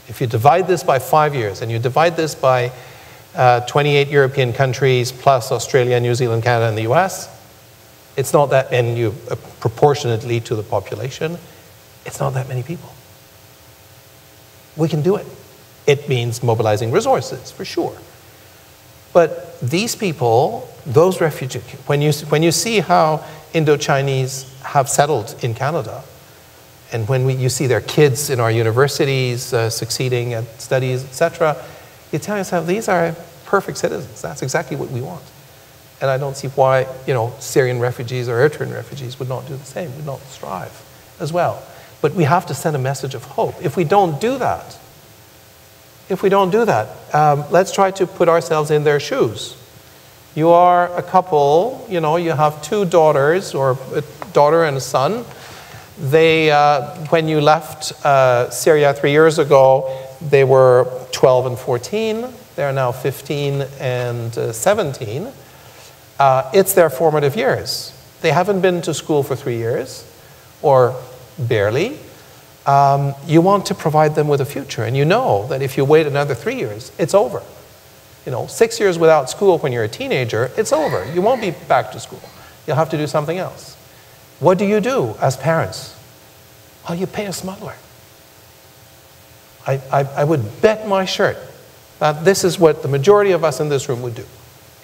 [SPEAKER 5] If you divide this by 5 years and you divide this by 28 European countries plus Australia, New Zealand, Canada, and the US, it's not that, and you proportionately to the population, it's not that many people. We can do it. It means mobilizing resources, for sure. But these people, those refugees, when you see how Indo-Chinese have settled in Canada, and when you see their kids in our universities succeeding at studies, etc., you tell yourself, these are perfect citizens. That's exactly what we want. And I don't see why, Syrian refugees or Eritrean refugees would not do the same, would not strive as well. But we have to send a message of hope. If we don't do that, let's try to put ourselves in their shoes. You are a couple, you have 2 daughters, or a daughter and a son. They, when you left Syria 3 years ago, they were 12 and 14. They're now 15 and 17. It's their formative years. They haven't been to school for 3 years, or barely. You want to provide them with a future, and you know that if you wait another 3 years, it's over. 6 years without school when you're a teenager, it's over. You won't be back to school. You'll have to do something else. What do you do as parents? Well, you pay a smuggler. I would bet my shirt that this is what the majority of us in this room would do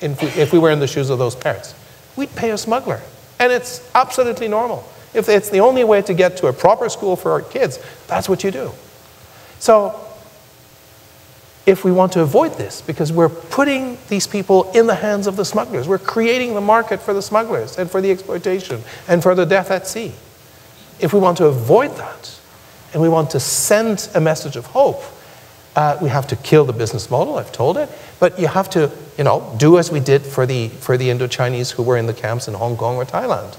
[SPEAKER 5] if we were in the shoes of those parents. We'd pay a smuggler, and it's absolutely normal. If it's the only way to get to a proper school for our kids, that's what you do. So, if we want to avoid this, because we're putting these people in the hands of the smugglers, we're creating the market for the smugglers and for the exploitation and for the death at sea. If we want to avoid that, and we want to send a message of hope, we have to kill the business model, I've told it, but you have to, do as we did for the Indo-Chinese who were in the camps in Hong Kong or Thailand.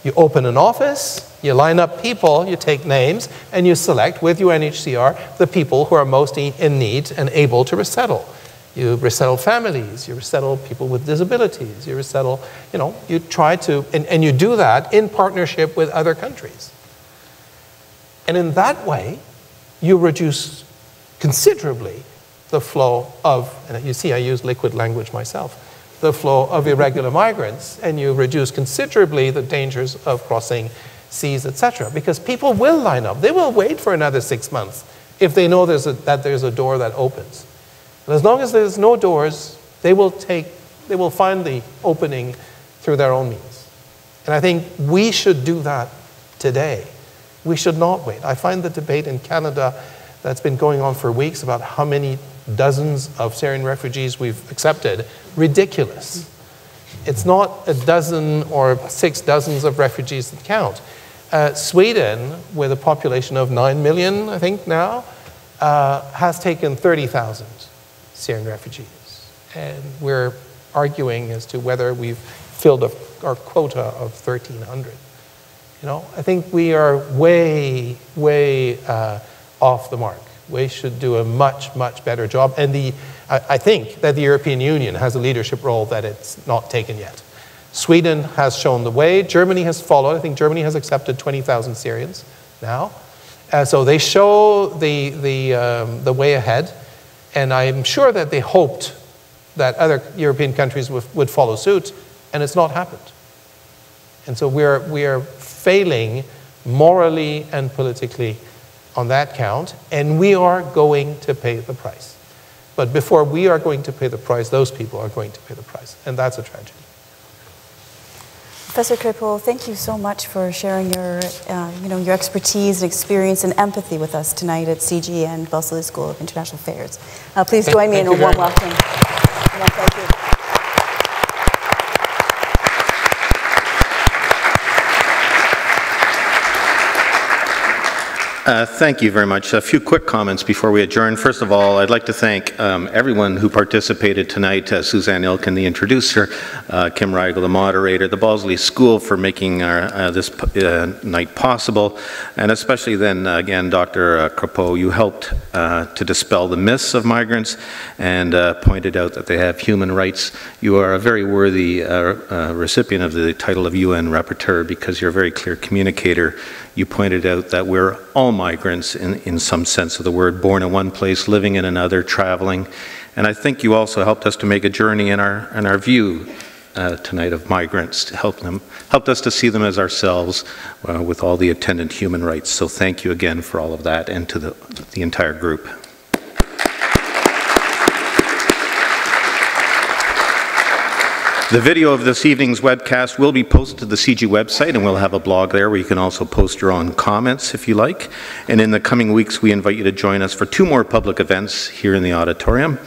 [SPEAKER 5] You open an office, you line up people, you take names, and you select with UNHCR the people who are most in need and able to resettle. You resettle families, you resettle people with disabilities, you resettle, you try to, and you do that in partnership with other countries. And in that way, you reduce considerably the flow of, and you see I use liquid language myself, the flow of irregular migrants, and you reduce considerably the dangers of crossing seas, etc. Because people will line up. They will wait for another 6 months if they know that there's a door that opens. And as long as there's no doors, they will find the opening through their own means. And I think we should do that today. We should not wait. I find the debate in Canada that's been going on for weeks about how many dozens of Syrian refugees we've accepted ridiculous. It's not a dozen or 6 dozens of refugees that count. Sweden, with a population of 9 million, I think now, has taken 30,000 Syrian refugees. And we're arguing as to whether we've filled our quota of 1,300. You know, I think we are way, way off the mark. We should do a much, much better job. And I think that the European Union has a leadership role that it's not taken yet. Sweden has shown the way. Germany has followed. I think Germany has accepted 20,000 Syrians now. So they show the way ahead. And I'm sure that they hoped that other European countries would follow suit, and it's not happened. And so we are failing morally and politically on that count, and we are going to pay the price. But before we are going to pay the price, those people are going to pay the price, and that's a tragedy.
[SPEAKER 4] Professor Crépeau, thank you so much for sharing your, your expertise and experience and empathy with us tonight at CG and Balsillie School of International Affairs. Please join me in a warm welcome. Thank you.
[SPEAKER 1] Thank you very much. A few quick comments before we adjourn. First of all, I'd like to thank everyone who participated tonight, Suzanne Ilkin, the introducer, Kim Rigel, the moderator, the Balsillie School for making this night possible, and especially then, again, Dr. Crépeau, you helped to dispel the myths of migrants and pointed out that they have human rights. You are a very worthy recipient of the title of UN Rapporteur because you're a very clear communicator. You pointed out that we're all migrants in some sense of the word, born in one place, living in another, traveling. And I think you also helped us to make a journey in our view tonight of migrants, helped us to see them as ourselves with all the attendant human rights. So thank you again for all of that and to the entire group. The video of this evening's webcast will be posted to the CG website, and we'll have a blog there where you can also post your own comments if you like. And in the coming weeks, we invite you to join us for 2 more public events here in the auditorium.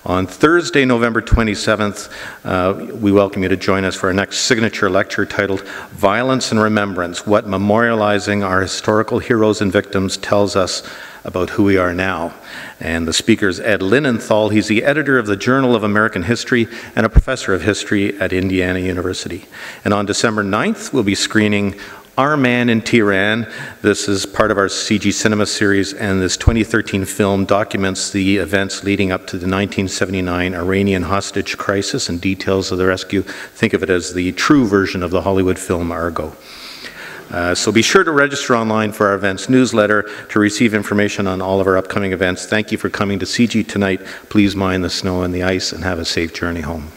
[SPEAKER 1] On Thursday, November 27th, we welcome you to join us for our next signature lecture titled Violence and Remembrance, What Memorializing Our Historical Heroes and Victims Tells Us About Who We Are Now. And the speaker is Ed Linenthal. He's the editor of the Journal of American History and a professor of history at Indiana University. And on December 9th, we'll be screening Our Man in Tehran. This is part of our CG Cinema series, and this 2013 film documents the events leading up to the 1979 Iranian hostage crisis and details of the rescue. Think of it as the true version of the Hollywood film Argo. So be sure to register online for our events newsletter to receive information on all of our upcoming events. Thank you for coming to CG tonight. Please mind the snow and the ice and have a safe journey home.